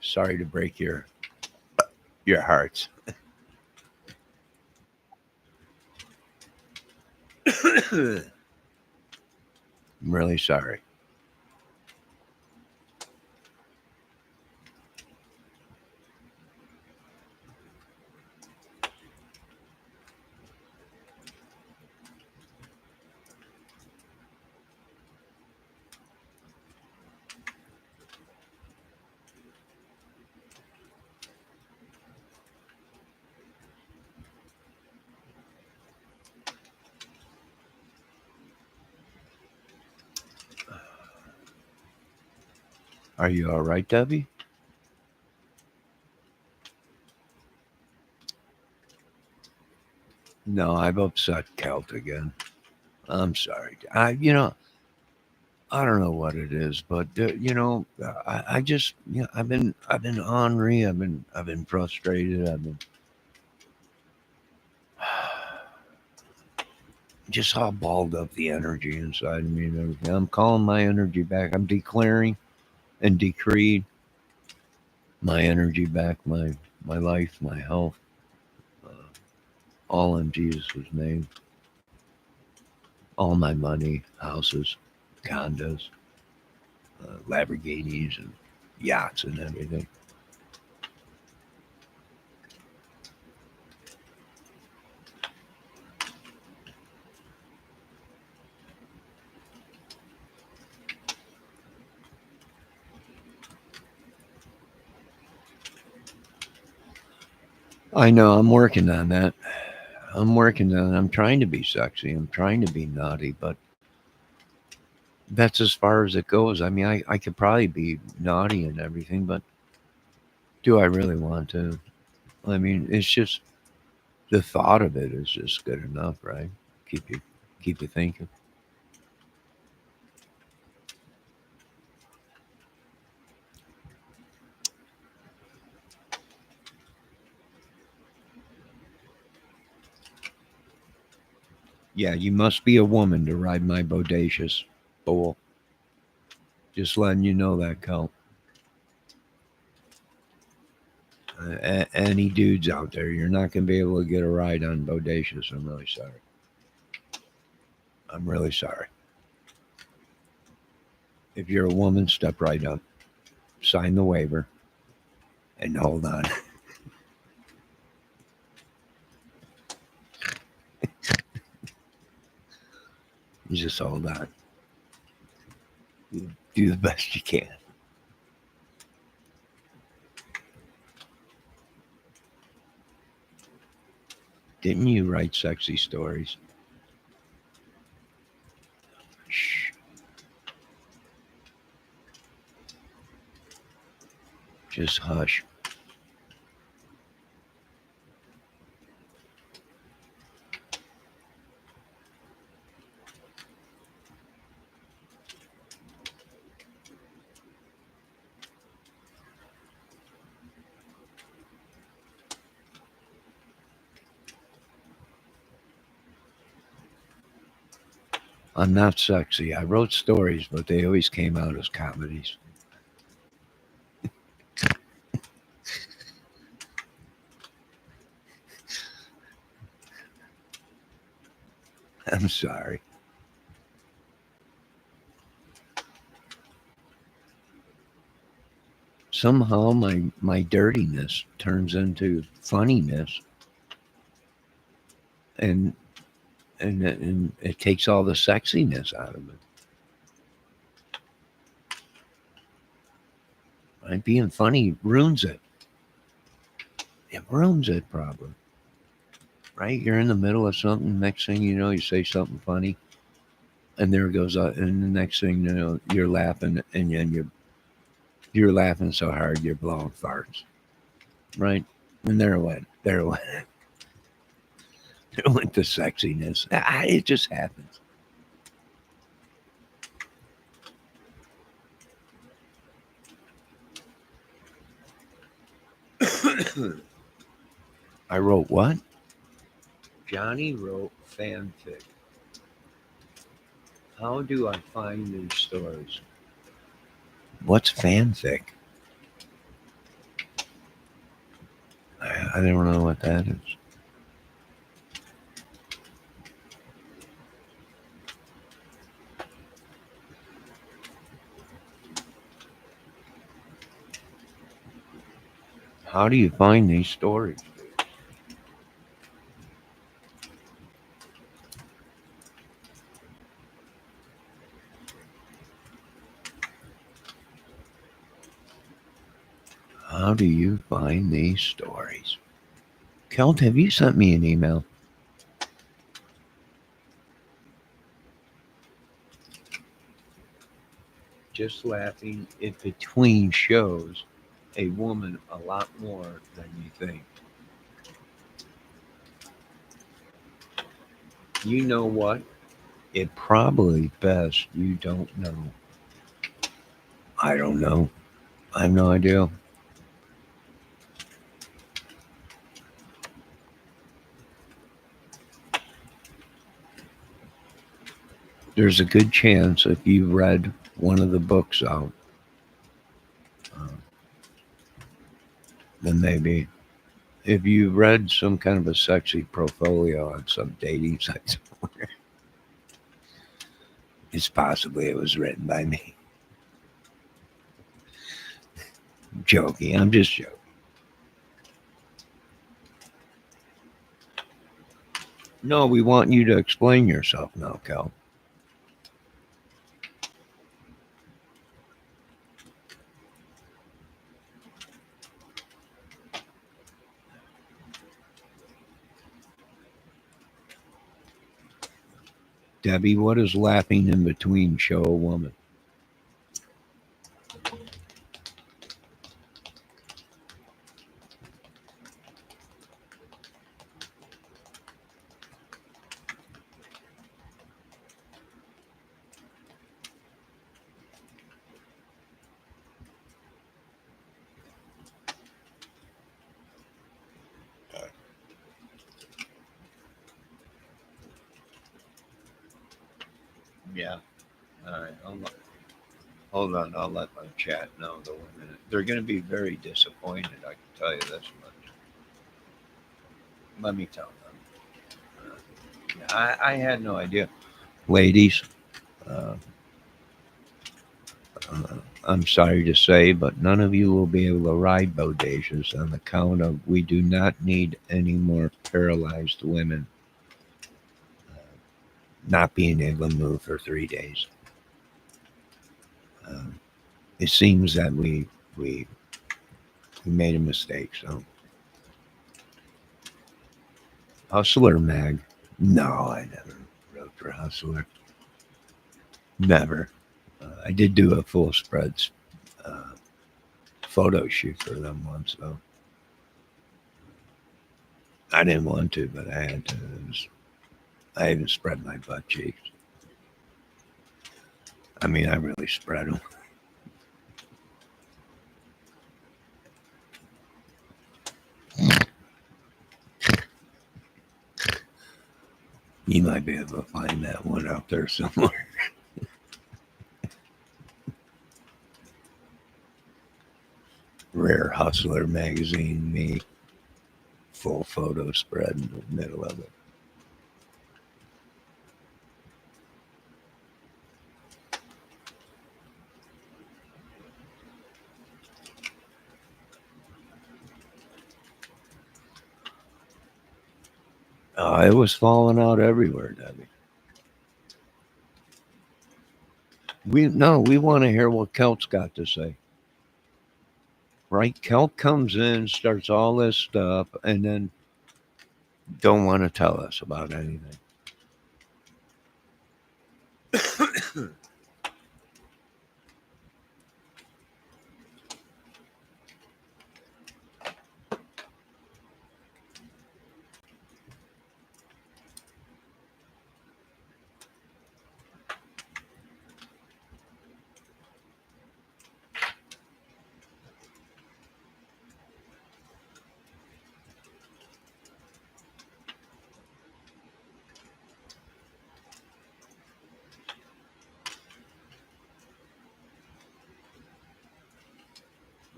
sorry to break your hearts. I'm really sorry. Are you all right, Debbie? No, I've upset Celt again. I'm sorry. I don't know what it is, but I just, I've been ornery. I've been frustrated. I've been just all balled up the energy inside of me and everything. I'm calling my energy back. I'm declaring and decreed my energy back, my life, my health, uh, all in Jesus' name. All my money, houses, condos, Lamborghinis, and yachts and everything. I know I'm working on that. I'm trying to be sexy. I'm trying to be naughty, but that's as far as it goes. I mean, I could probably be naughty and everything, but do I really want to? I mean, it's just the thought of it is just good enough, right? Keep you keep you thinking. Yeah, you must be a woman to ride my bodacious bull. Just letting you know that, Cal. Any dudes out there, you're not going to be able to get a ride on bodacious. I'm really sorry. I'm really sorry. If you're a woman, step right up, sign the waiver, and hold on. You just hold on. You do the best you can. Didn't you write sexy stories? Shh. Just hush. I'm not sexy. I wrote stories, but they always came out as comedies. I'm sorry. Somehow my dirtiness turns into funniness, and and it takes all the sexiness out of it. Right? Being funny ruins it. It ruins it probably. Right? You're in the middle of something. Next thing you know, you say something funny, and there it goes. And the next thing you know, you're laughing, and then you're laughing so hard you're blowing farts. Right? And there it went. There it went. There went the sexiness. It just happens. I wrote what? Johnny wrote fanfic. How do I find these stories? What's fanfic? I don't know what that is. How do you find these stories? How do you find these stories? Kelt, have you sent me an email? just laughing in between shows a woman a lot more than you think. You know what? It probably best you don't know. I don't know. I have no idea. There's a good chance if you read one of the books out, uh, then maybe if you read some kind of a sexy portfolio on some dating site somewhere, it's possibly it was written by me. I'm joking. I'm just joking. No, we want you to explain yourself now, Cal. Debbie, what does laughing in between show a woman? Yeah. All right. Hold on. I'll let my chat know the women. They're going to be very disappointed. I can tell you this much. Let me tell them. I had no idea. Ladies, uh, uh, I'm sorry to say, but none of you will be able to ride bodacious on the count of we do not need any more paralyzed women not being able to move for 3 days. Um, it seems that we made a mistake. So, Hustler Mag. No, I never wrote for Hustler. Never. I did do a full spreads uh, photo shoot for them once, though. I didn't want to, but I had to. I even spread my butt cheeks. I mean, I really spread them. You might be able to find that one out there somewhere. Rare Hustler magazine, me, full photo spread in the middle of it. It was falling out everywhere, Debbie. We want to hear what Kelt's got to say. Right? Kelt comes in, starts all this stuff, and then don't want to tell us about anything.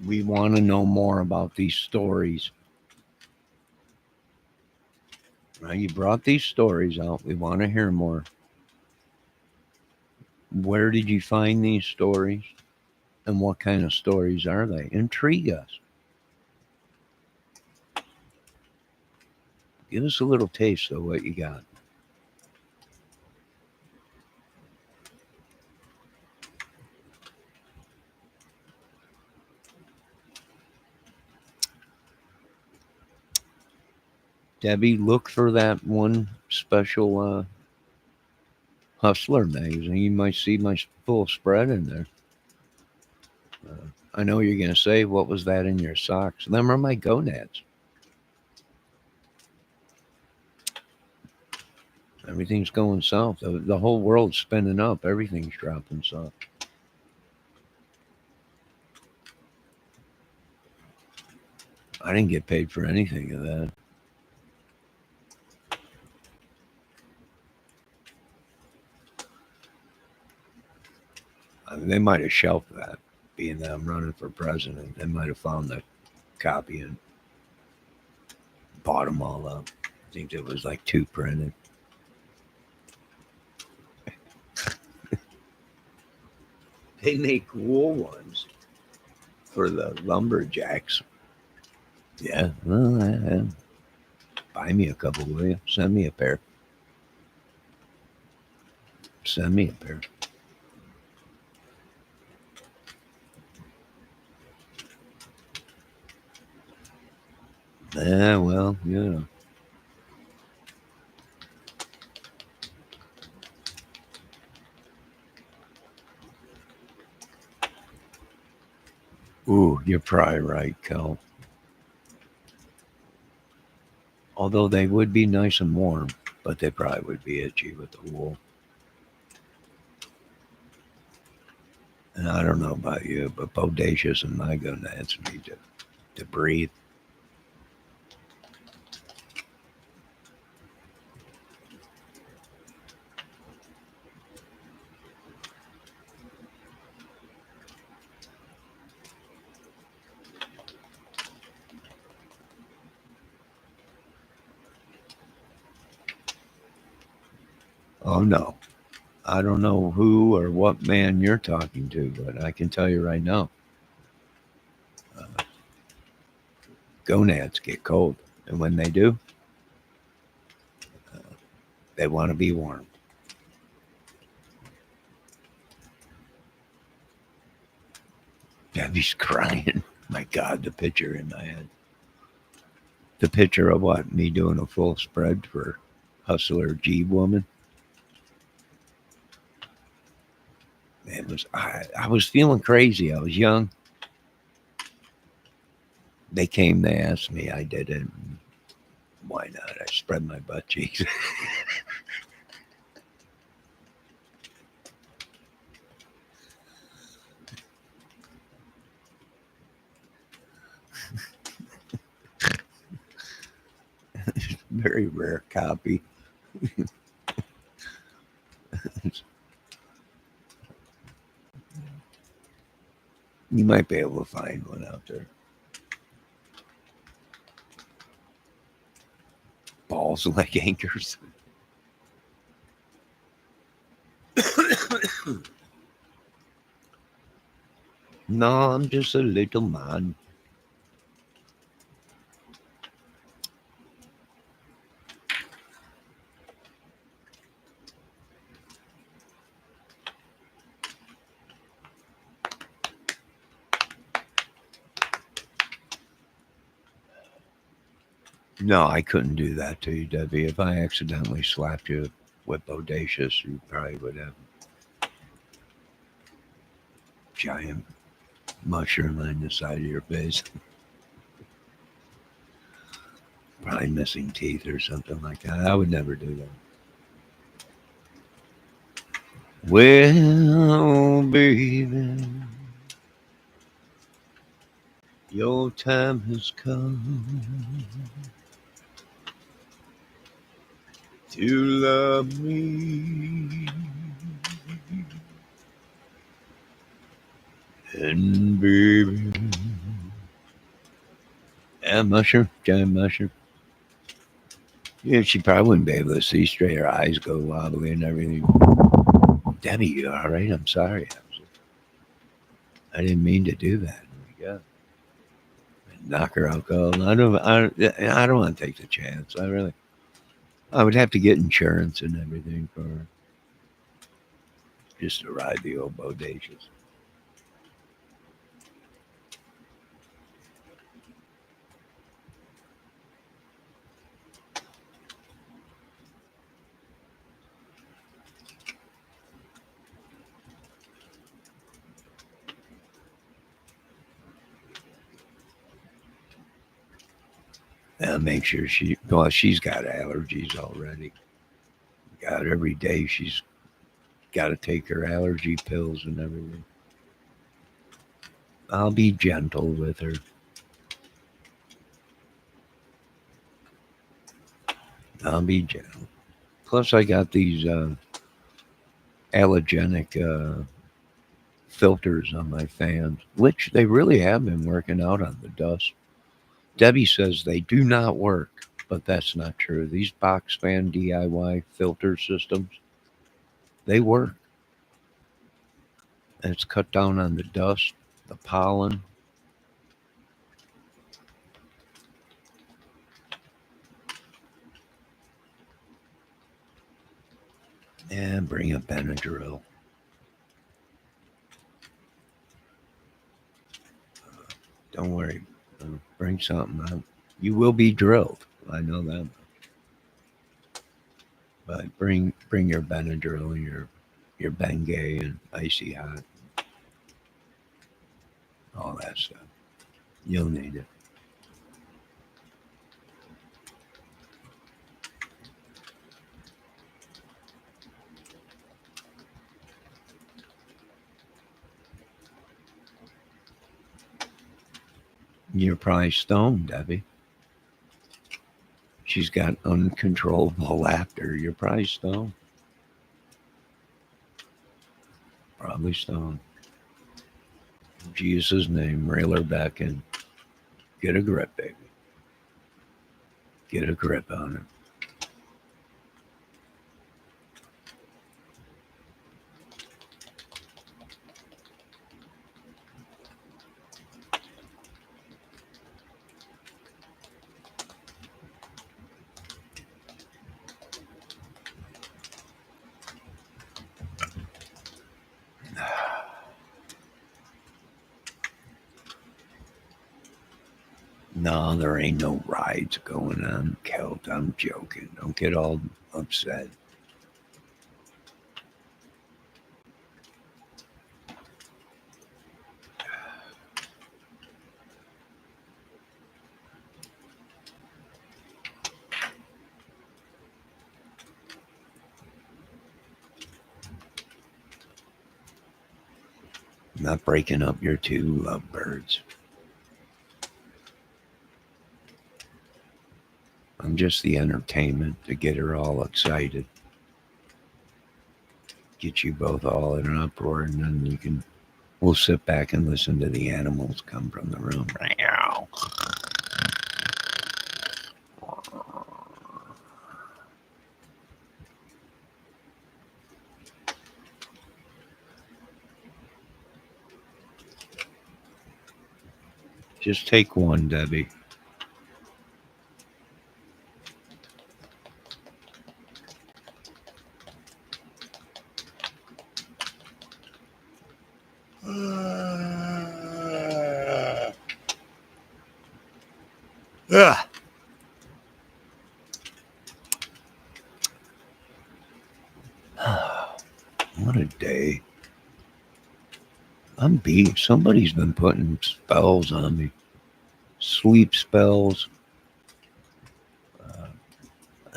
We want to know more about these stories. Right? You brought these stories out. We want to hear more. Where did you find these stories? And what kind of stories are they? Intrigue us. Give us a little taste of what you got. Debbie, look for that one special Hustler magazine. You might see my full spread in there. I know you're going to say, what was that in your socks? Them are my gonads. Everything's going south. The whole world's spinning up. Everything's dropping south. I didn't get paid for anything of that. I mean, they might have shelved that, being that I'm running for president. They might have found the copy and bought them all up. I think there was like 2 printed. They make wool ones for the lumberjacks. Yeah, well, buy me a couple, will you? Send me a pair. Send me a pair. Yeah, well, yeah. Ooh, you're probably right, Kel. Although they would be nice and warm, but they probably would be itchy with the wool. And I don't know about you, but bodacious and my gonads need to breathe. Oh no. I don't know who or what man you're talking to, but I can tell you right now, uh, gonads get cold. And when they do, uh, they want to be warm. Debbie's crying. My God, the picture in my head. The picture of what? Me doing a full spread for Hustler G Woman. It was I was feeling crazy. I was young. They came, they asked me, I did it. Why not? I spread my butt cheeks. Very rare copy. You might be able to find one out there. Balls like anchors. No, I'm just a little man. No, I couldn't do that to you, Debbie. If I accidentally slapped you with bodacious, you probably would have giant mushroom on the side of your face. Probably missing teeth or something like that. I would never do that. Well, baby, your time has come to love me. And baby, and mushroom, giant mushroom. Yeah, she probably wouldn't be able to see straight. Her eyes go wobbly and everything. Debbie, you all right? I'm sorry. I didn't mean to do that. Oh my God. Knock her out cold. I don't want to take the chance. I would have to get insurance and everything for her. Just to ride the old bodacious. Make sure she's got allergies already. God, every day she's got to take her allergy pills and everything. I'll be gentle with her. I'll be gentle. Plus, I got these allergenic filters on my fans, which they really have been working out on the dust. Debbie says they do not work, but that's not true. These box fan DIY filter systems, they work. And it's cut down on the dust, the pollen. And bring a Benadryl. Don't worry. Bring something out. You will be drilled. I know that. But bring your Benadryl and your Bengay and icy hot, all that stuff. You'll need it. You're probably stoned, Debbie. She's got uncontrollable laughter. You're probably stoned. Probably stoned. In Jesus' name, reel her back in. Get a grip, baby. Get a grip on it. No, there ain't no rides going on, Kelt. I'm joking. Don't get all upset. I'm not breaking up your two lovebirds. I'm just the entertainment to get her all excited. Get you both all in an uproar, and then we'll sit back and listen to the animals come from the room. Just take one, Debbie. Ugh. What a day. I'm beat. Somebody's been putting spells on me. Sleep spells.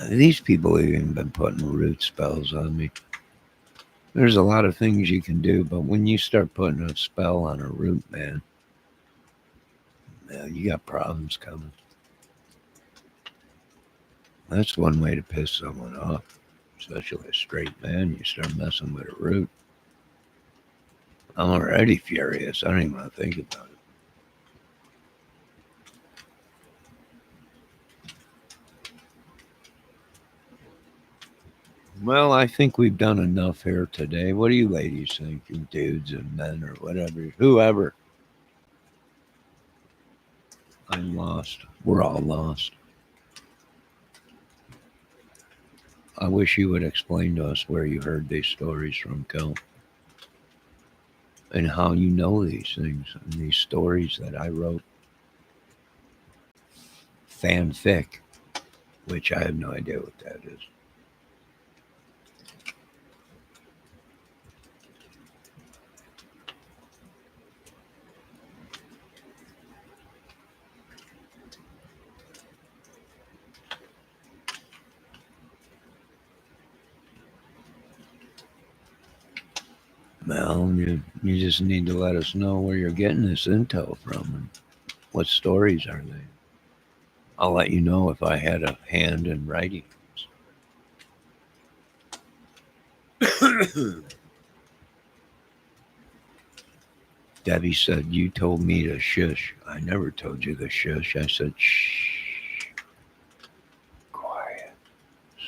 These people have even been putting root spells on me. There's a lot of things you can do, but when you start putting a spell on a root, man, you got problems coming. That's one way to piss someone off, especially a straight man. You start messing with a root. I'm already furious. I don't even want to think about it. Well, I think we've done enough here today. What do you ladies think? You dudes and men or whatever, whoever. I'm lost. We're all lost. I wish you would explain to us where you heard these stories from, Kel, and how you know these things and these stories that I wrote. Fanfic, which I have no idea what that is. Well, you just need to let us know where you're getting this intel from and what stories are they. I'll let you know if I had a hand in writing. Debbie said, you told me to shush. I never told you to shush. I said, shh. Quiet.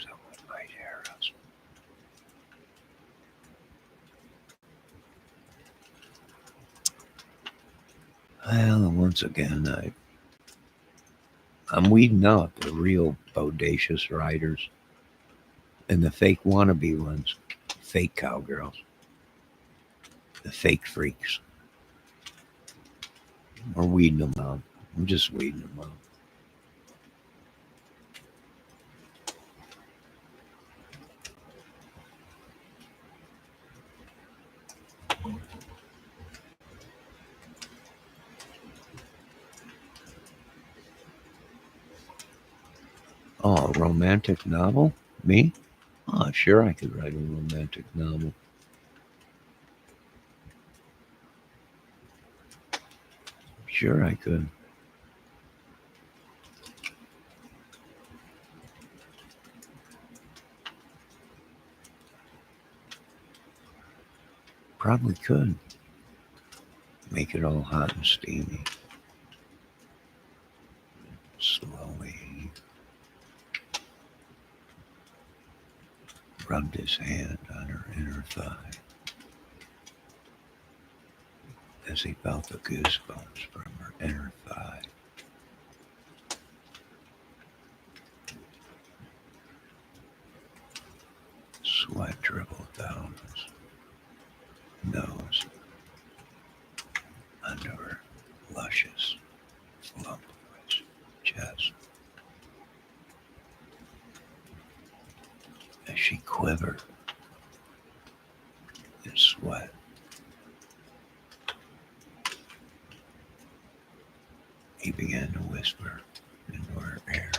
Someone might hear us. Well, once again, I'm weeding out the real bodacious writers and the fake wannabe ones, fake cowgirls, the fake freaks. We're weeding them out. I'm just weeding them out. Oh, a romantic novel? Me? Oh, sure, I could write a romantic novel. Sure, I could. Probably could. Make it all hot and steamy. Slowly rubbed his hand on her inner thigh as he felt the goosebumps from her inner thigh. Sweat dribbled down his nose under her luscious, voluptuous chest as she quivered in sweat. He began to whisper into her ear.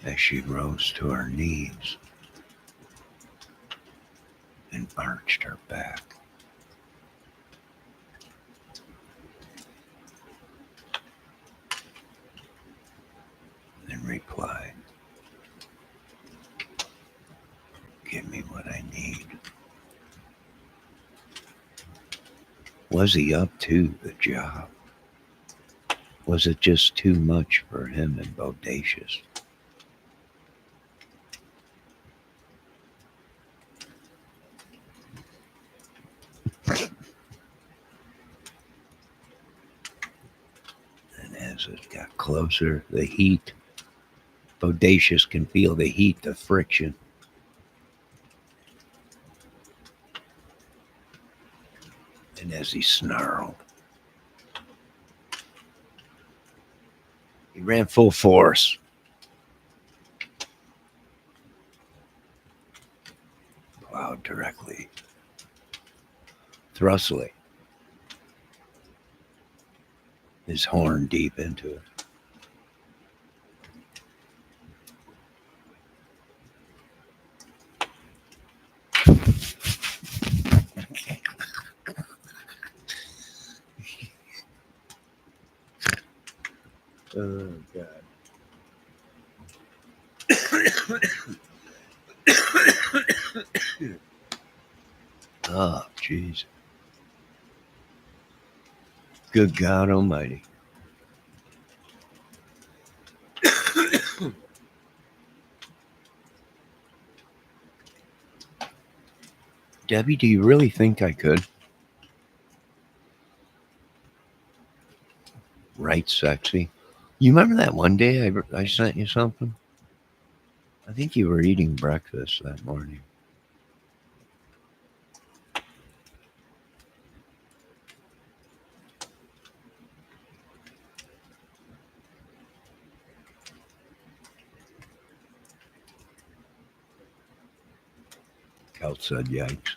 As she rose to her knees and arched her back. And replied, give me what I need. Was he up to the job? Was it just too much for him and bodacious? And as it got closer, the heat, bodacious can feel the heat, the friction. And as he snarled, he ran full force. Plowed directly, thrustily, his horn deep into it. Oh, God. Oh, jeez. Good God Almighty. Debbie, do you really think I could write sexy You remember that one day I sent you something? I think you were eating breakfast that morning. Cal said, yikes.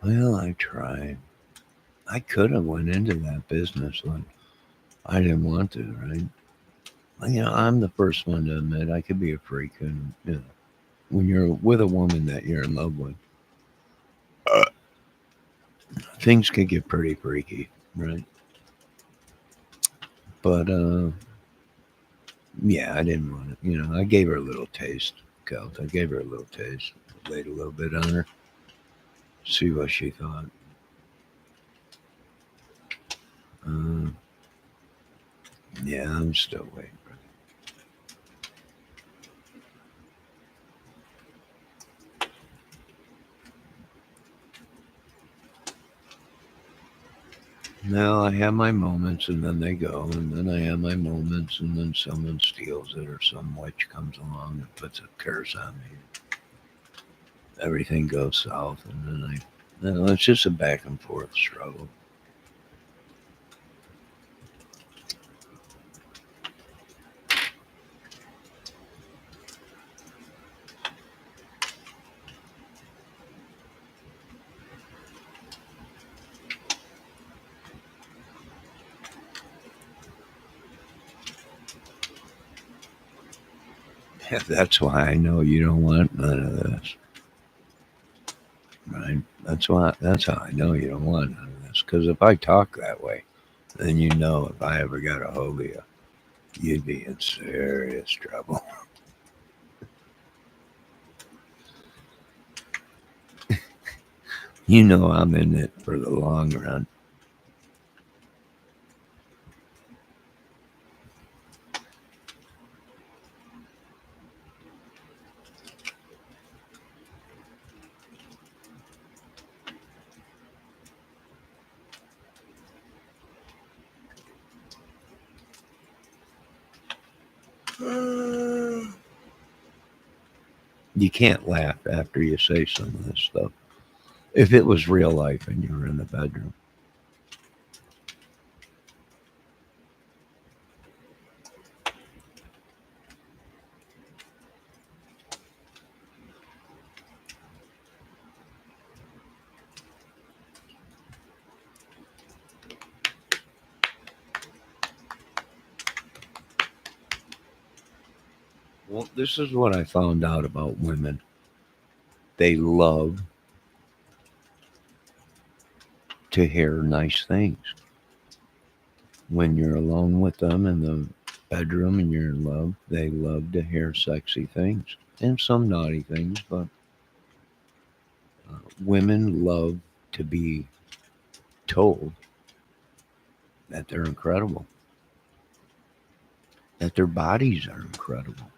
Well, I tried. I could have went into that business, but I didn't want to, right? I'm the first one to admit I could be a freak, and when you're with a woman that you're in love with, things can get pretty freaky, right? But yeah, I didn't want it. I gave her a little taste, Kelt. I gave her a little taste, laid a little bit on her, see what she thought. Uh, yeah, I'm still waiting. Now I have my moments, and then they go, and then I have my moments, and then someone steals it, or some witch comes along and puts a curse on me. Everything goes south, and then it's just a back and forth struggle. That's why I know you don't want none of this, right? That's how I know you don't want none of this. Because if I talk that way, then if I ever got a hold of you, you'd be in serious trouble. I'm in it for the long run. You can't laugh after you say some of this stuff. If it was real life and you were in the bedroom. Well, this is what I found out about women. They love to hear nice things. When you're alone with them in the bedroom and you're in love, they love to hear sexy things and some naughty things, but women love to be told that they're incredible, that their bodies are incredible,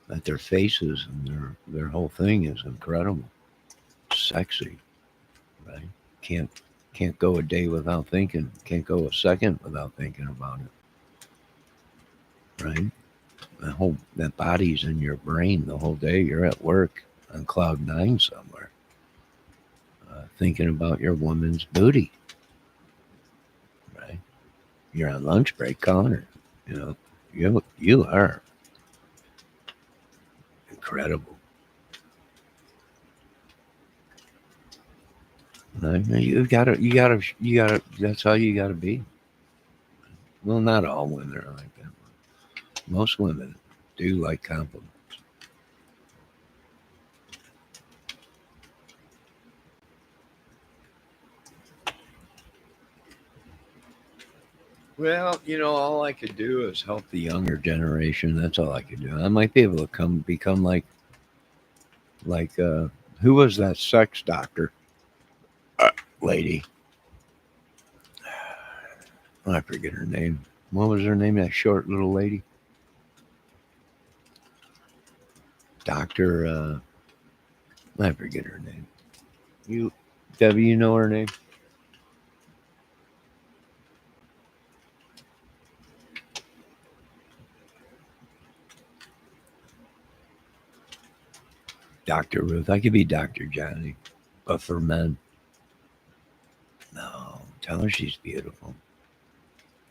that their faces and their whole thing is incredible, sexy, right? Can't can't go a day without thinking, can't go a second without thinking about it, right? That body's in your brain the whole day. You're at work on cloud nine somewhere, thinking about your woman's booty, right? You're on lunch break calling her. You are incredible. Right? You gotta. That's how you gotta be. Well, not all women are like that. Most women. do like compliments. Well, all I could do is help the younger generation. That's all I could do. I might be able to become like who was that sex doctor lady? I forget her name. What was her name? That short little lady, Doctor. I forget her name. You, Debbie, you know her name? Dr. Ruth. I could be Dr. Johnny, but for men. No, tell her she's beautiful.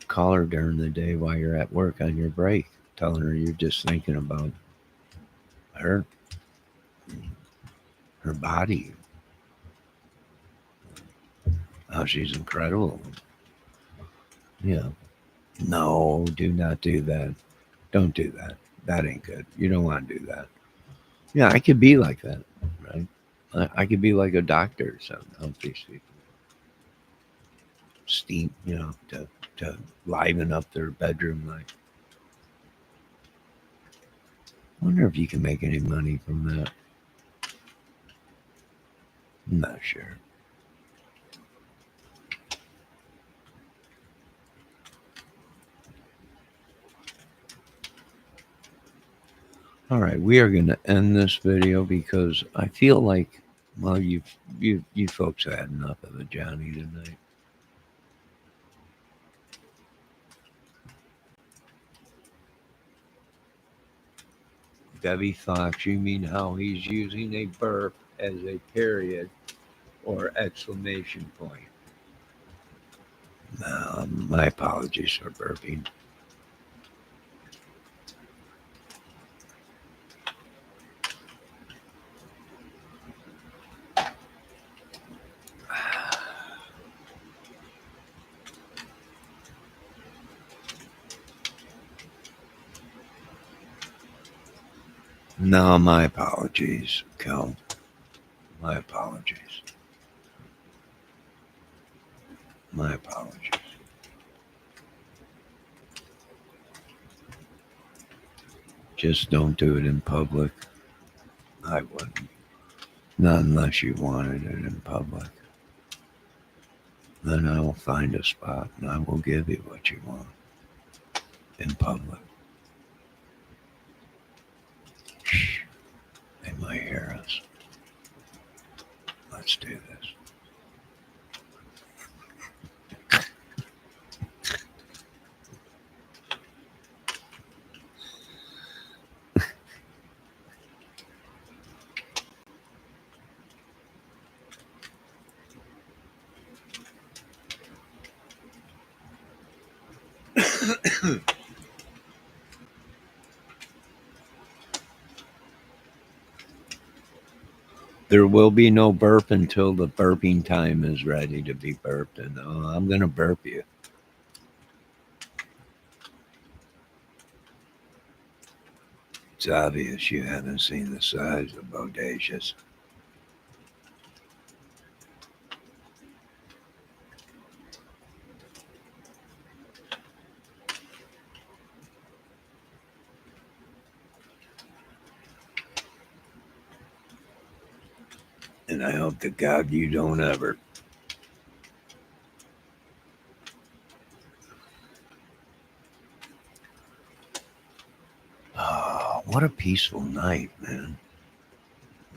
Call her during the day while you're at work on your break. Telling her you're just thinking about her, her body. Oh, she's incredible. Yeah. No, do not do that. Don't do that. That ain't good. You don't want to do that. Yeah, I could be like that, right? I could be like a doctor or something. Help these people steam, to liven up their bedroom life. Wonder if you can make any money from that. I'm not sure. All right, we are going to end this video because I feel like, well, you folks had enough of a Johnny tonight. Debbie Fox, you mean how he's using a burp as a period or exclamation point? My apologies for burping. No, my apologies, Kel. My apologies. My apologies. Just don't do it in public. I wouldn't. Not unless you wanted it in public. Then I will find a spot and I will give you what you want in public. Shh. They might hear us. Let's do this. There will be no burp until the burping time is ready to be burped. And I'm going to burp you. It's obvious you haven't seen the size of bodacious. And I hope to God you don't ever. Oh, what a peaceful night, man.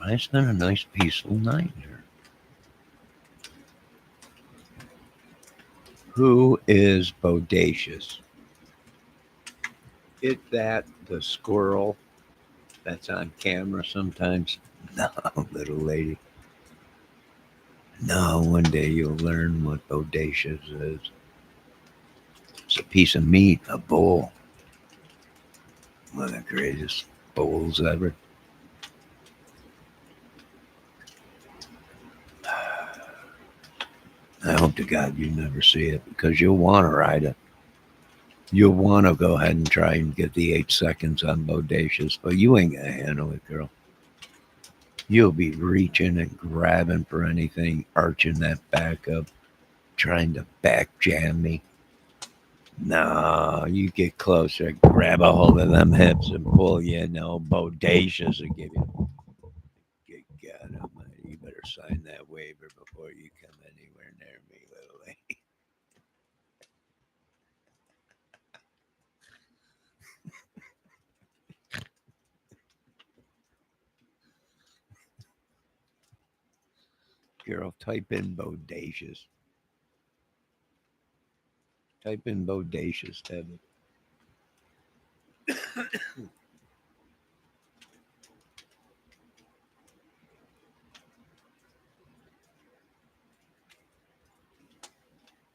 It's been a nice, peaceful night here. Who is bodacious? Is that the squirrel that's on camera sometimes? No, little lady. No, one day you'll learn what bodacious is. It's a piece of meat, a bull. One of the greatest bulls ever. I hope to God you never see it because you'll want to ride it. You'll want to go ahead and try and get the 8 seconds on Bodacious, but you ain't gonna handle it, girl. You'll be reaching and grabbing for anything, arching that back up, trying to back jam me. No, you get closer, grab a hold of them hips and pull you. No, Bodacious will give you. Good God Almighty, you better sign that waiver before you come anywhere near me, little lady. Girl, type in Bodacious. Type in Bodacious, Debbie.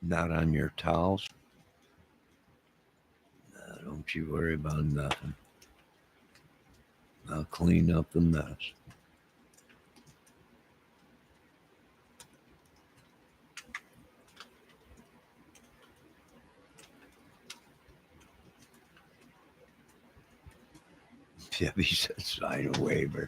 Not on your towels. Don't you worry about nothing. I'll clean up the mess. Debbie said sign a waiver.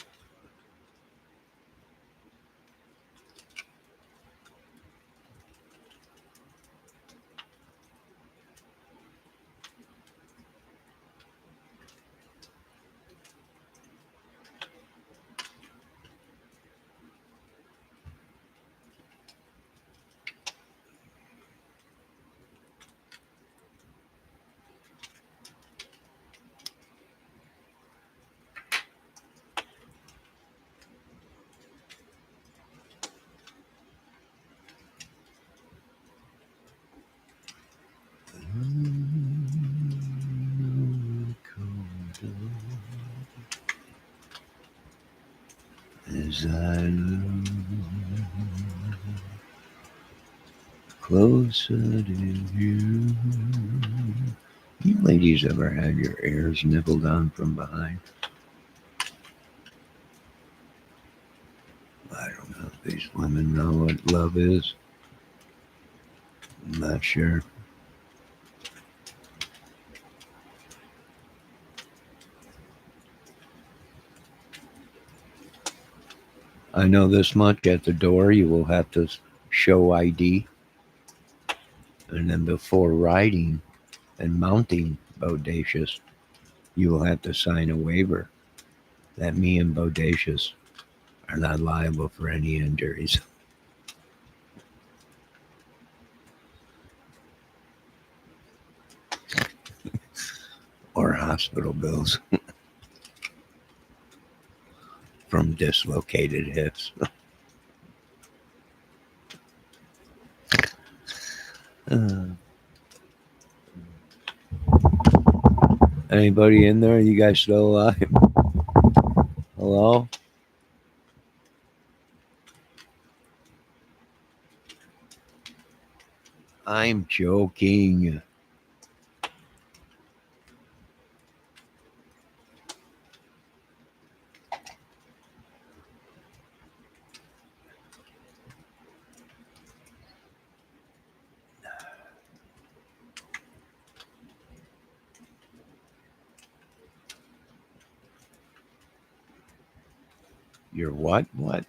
As I look closer to you. You ladies ever had your ears nibbled on from behind? I don't know if these women know what love is. I'm not sure. I know this much: at the door, you will have to show ID. And then before riding and mounting Bodacious, you will have to sign a waiver that me and Bodacious are not liable for any injuries or hospital bills from dislocated hips. Uh, Anybody in there? You guys still alive? Hello? I'm joking. Your what? What?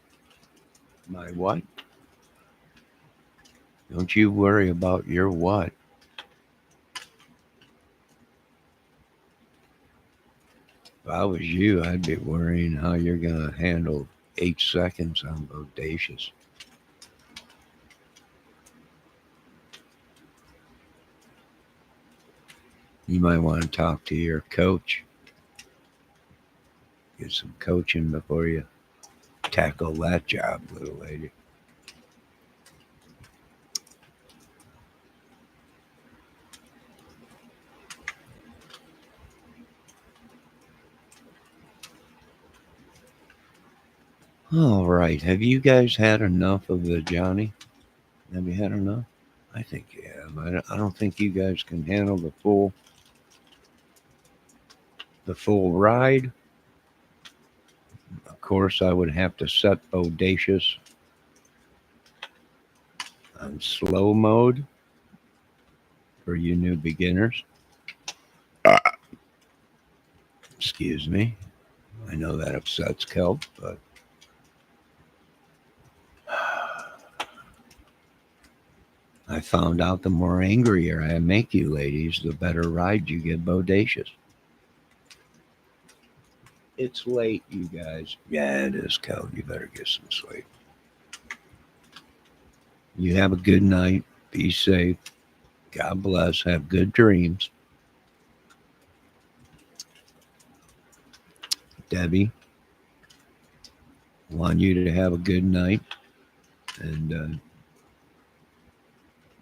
My what? Don't you worry about your what? If I was you, I'd be worrying how you're going to handle 8 seconds on Bodacious. You might want to talk to your coach. Get some coaching before you tackle that job, little lady. All right. Have you guys had enough of the Johnny? Have you had enough? I think you have. I don't think you guys can handle the full ride. Of course, I would have to set Bodacious on slow mode for you new beginners. Excuse me. I know that upsets Kelp, but I found out the more angrier I make you ladies, the better ride you get bodacious. It's late, you guys. Yeah, it is, Kelp. You better get some sleep. You have a good night. Be safe. God bless. Have good dreams. Debbie, want you to have a good night. And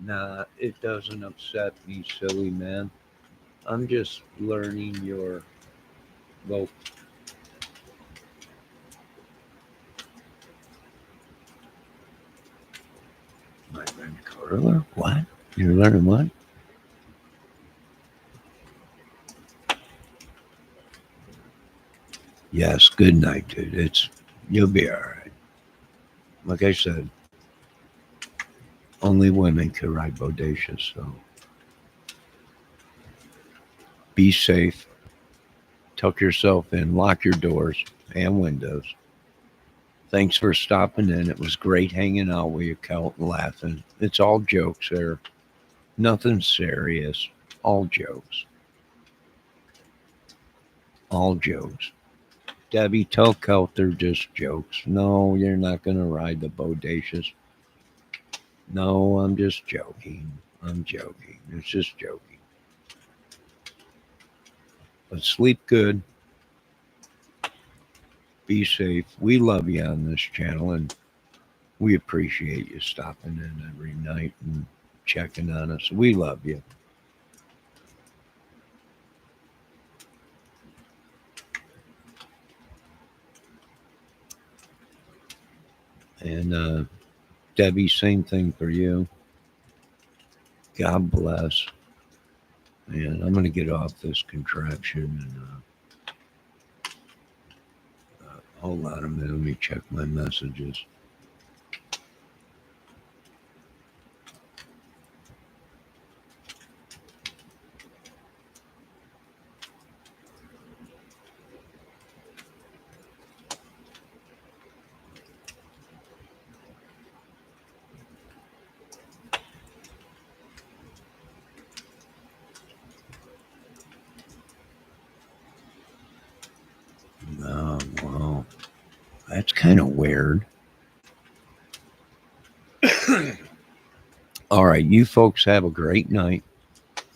nah, it doesn't upset me, silly man. I'm just learning your vote. My friend Carla? What? You're learning what? Yes, good night, dude. You'll be all right. Like I said, only women can ride bodacious, so be safe. Tuck yourself in, lock your doors and windows. Thanks for stopping in. It was great hanging out with you, Kel, and laughing. It's all jokes there. Nothing serious. All jokes. All jokes. Debbie, tell Kel they're just jokes. No, you're not going to ride the bodacious. No, I'm just joking. I'm joking. It's just joking. But sleep good. Be safe. We love you on this channel, and we appreciate you stopping in every night and checking on us. We love you. And Debbie, same thing for you. God bless. And I'm going to get off this contraption and hold on a minute. Let me check my messages. Oh, wow. That's kind of weird. All right, you folks have a great night.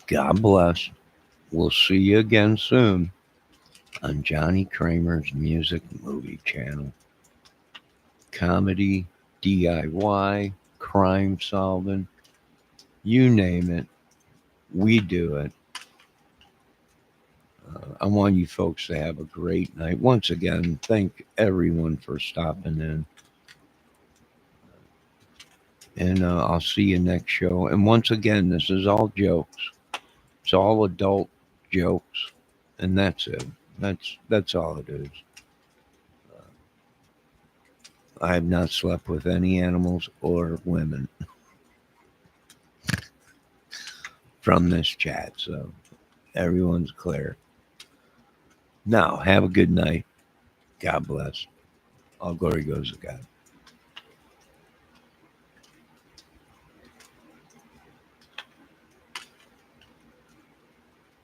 God bless. We'll see you again soon on Johnny Kramer's Music Movie Channel. Comedy, DIY, crime solving, you name it, we do it. I want you folks to have a great night. Once again, thank everyone for stopping in. And I'll see you next show. And once again, this is all jokes. It's all adult jokes. And that's it. That's all it is. I have not slept with any animals or women from this chat. So everyone's clear. Now, have a good night. God bless. All glory goes to God.